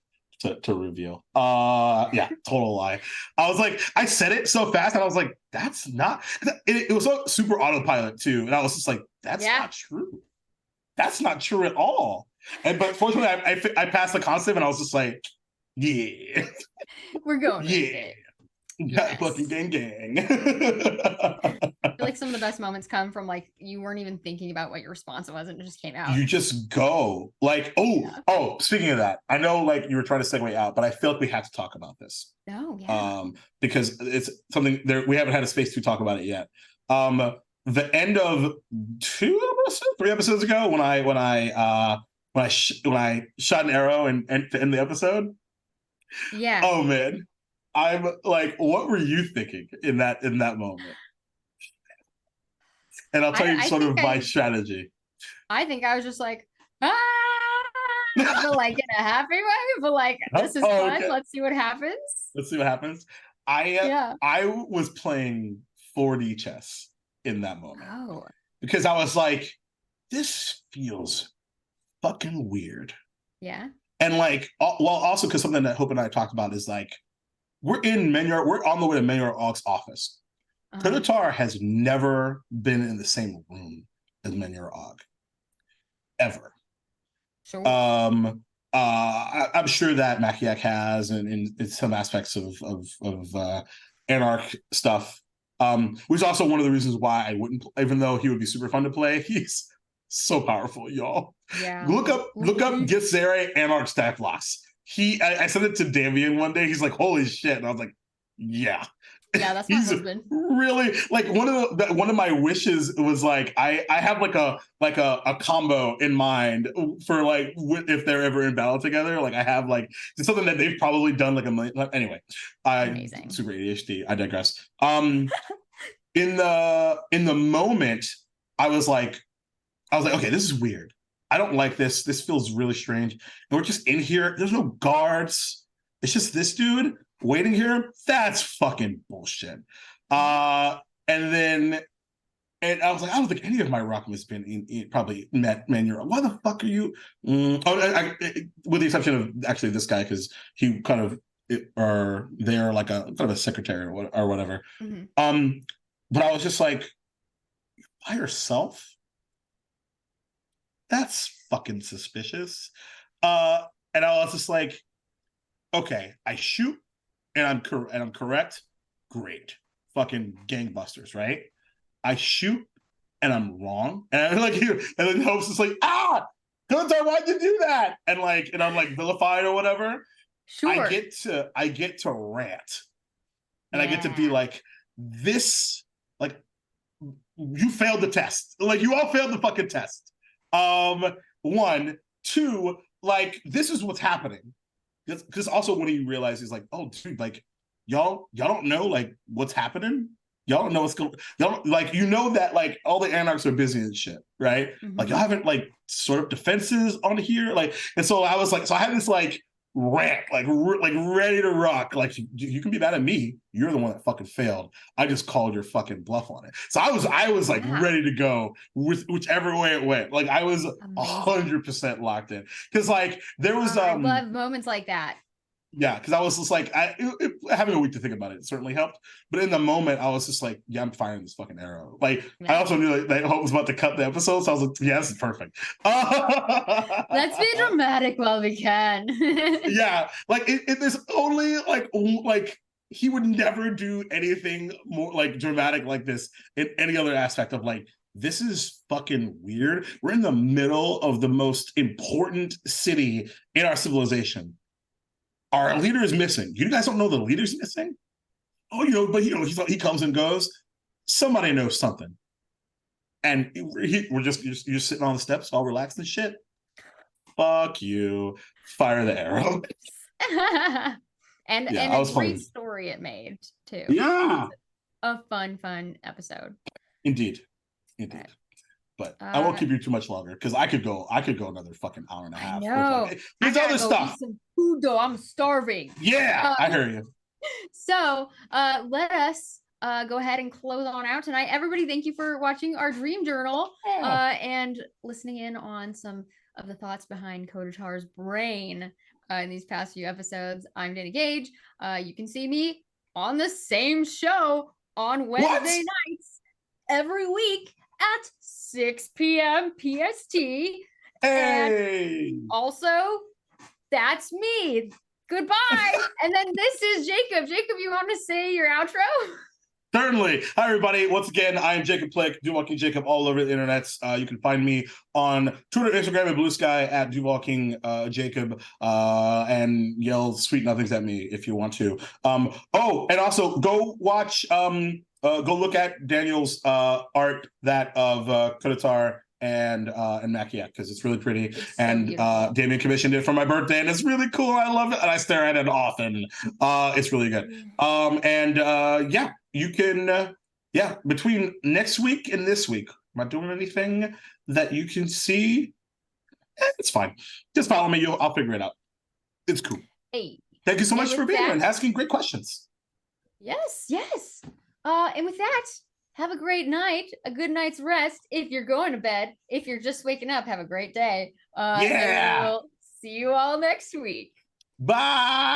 [SPEAKER 2] reveal. Total lie. I was I said it so fast and I was like, that's not it was so super autopilot too, and I was just like, that's not true. That's not true at all. But fortunately I passed the constant and I was just like, yeah,
[SPEAKER 1] we're going
[SPEAKER 2] fucking gang.
[SPEAKER 1] I feel some of the best moments come from you weren't even thinking about what your response was and it just came out.
[SPEAKER 2] You just go speaking of that, I know you were trying to segue out, but I feel we have to talk about this. Because it's something there, we haven't had a space to talk about it yet. The end of 3 episodes ago when I shot an arrow and to end the episode.
[SPEAKER 1] Yeah.
[SPEAKER 2] Oh man. I'm what were you thinking in that moment? And I'll tell you sort of my strategy.
[SPEAKER 1] I think I was just but in a happy way, but this is fun. Okay. Let's see what happens.
[SPEAKER 2] I was playing 4D chess in that moment. Because I was like, this feels fucking weird.
[SPEAKER 1] Yeah.
[SPEAKER 2] And also because something that Hope and I talked about is we're on the way to Mayor Ogg's office. Kotar has never been in the same room as Mayor Ogg. Ever.
[SPEAKER 1] Sure.
[SPEAKER 2] I'm sure that Makiak has in some aspects of Anarch stuff. Which is also one of the reasons why I wouldn't, even though he would be super fun to play, he's so powerful, y'all.
[SPEAKER 1] Yeah.
[SPEAKER 2] Look up Githzeri Anarch stat blocks. I sent it to Damien one day. He's like, holy shit. And I was like, yeah.
[SPEAKER 1] Yeah, that's my husband.
[SPEAKER 2] Really one of my wishes was I have a combo in mind for if they're ever in battle together. I have it's something that they've probably done a million. Anyway,
[SPEAKER 1] amazing.
[SPEAKER 2] Super ADHD. I digress. In the moment, I was like, okay, this is weird. I don't like this. This feels really strange. And we're just in here. There's no guards. It's just this dude. waiting here, that's fucking bullshit. And I was like, I don't think any of my rock has been probably met Manuel. Why the fuck are you? With the exception of actually this guy, because he kind of or they're like a kind of a secretary or whatever. Mm-hmm. But I was just like, by yourself? That's fucking suspicious. And I was just like, okay, I shoot and I'm correct. Great, fucking gangbusters, right? I shoot and I'm wrong, and then Hope's just like, Gunther, why'd you do that? And I'm like vilified or whatever.
[SPEAKER 1] Sure.
[SPEAKER 2] I get to rant, and I get to be like, this, like, you failed the test. Like, you all failed the fucking test. 1, 2, like, this is what's happening. Because also when he realizes, like, oh, dude, like, y'all don't know, like, what's happening. Y'all don't know what's going. Y'all like, that, like, all the anarchs are busy and shit, right? Mm-hmm. Like, y'all haven't like sort of defenses on here, like, and so I was like, so I had this like rant, like ready to rock. Like, you can be mad at me. You're the one that fucking failed. I just called your fucking bluff on it. So I was like ready to go with whichever way it went. Like, I was 100% locked in, because like there was
[SPEAKER 1] I love moments like that.
[SPEAKER 2] Yeah, because I was just like, having a week to think about it certainly helped. But in the moment, I was just like, yeah, I'm firing this fucking arrow. Like, I also knew that Hope was about to cut the episode, so I was like, yeah, this is perfect.
[SPEAKER 1] Let's be dramatic while we can.
[SPEAKER 2] Yeah, like there's only like he would never do anything more like dramatic like this in any other aspect of like, this is fucking weird. We're in the middle of the most important city in our civilization. Our leader is missing. You guys don't know the leader's missing? Oh, but he comes and goes. Somebody knows something. And you're just sitting on the steps all relaxed and shit. Fuck you. Fire the arrow.
[SPEAKER 1] and a great story it made too.
[SPEAKER 2] Yeah.
[SPEAKER 1] A fun episode.
[SPEAKER 2] Indeed. Right. But I won't keep you too much longer, because I could go another fucking hour and a half.
[SPEAKER 1] No,
[SPEAKER 2] there's other stuff.
[SPEAKER 1] Eat some food though. I'm starving.
[SPEAKER 2] Yeah, I hear you.
[SPEAKER 1] So let us go ahead and close on out tonight. Everybody, thank you for watching our Dream Journal and listening in on some of the thoughts behind Kotatar's brain in these past few episodes. I'm Danny Gage. You can see me on the same show on Wednesday nights every week at 6 p.m. PST.
[SPEAKER 2] Hey!
[SPEAKER 1] And also, that's me. Goodbye. And then this is Jacob. Jacob, you want to say your outro?
[SPEAKER 2] Certainly. Hi, everybody. Once again, I am Jacob Plick, Duval King Jacob, all over the internet. You can find me on Twitter, Instagram, and BlueSky at Duval King Jacob, and yell sweet nothings at me if you want to. And also go watch, go look at Daniel's art, that of Kotatar and Makiak, because it's really pretty. It's so Damien commissioned it for my birthday, and it's really cool. I love it, and I stare at it often. It's really good. You can between next week and this week, am I doing anything that you can see? It's fine. Just follow me. I'll figure it out. It's cool.
[SPEAKER 1] Hey,
[SPEAKER 2] thank you so much for being here and asking great questions.
[SPEAKER 1] Yes. And with that, have a great night, a good night's rest. If you're going to bed, if you're just waking up, have a great day. And we'll see you all next week.
[SPEAKER 2] Bye.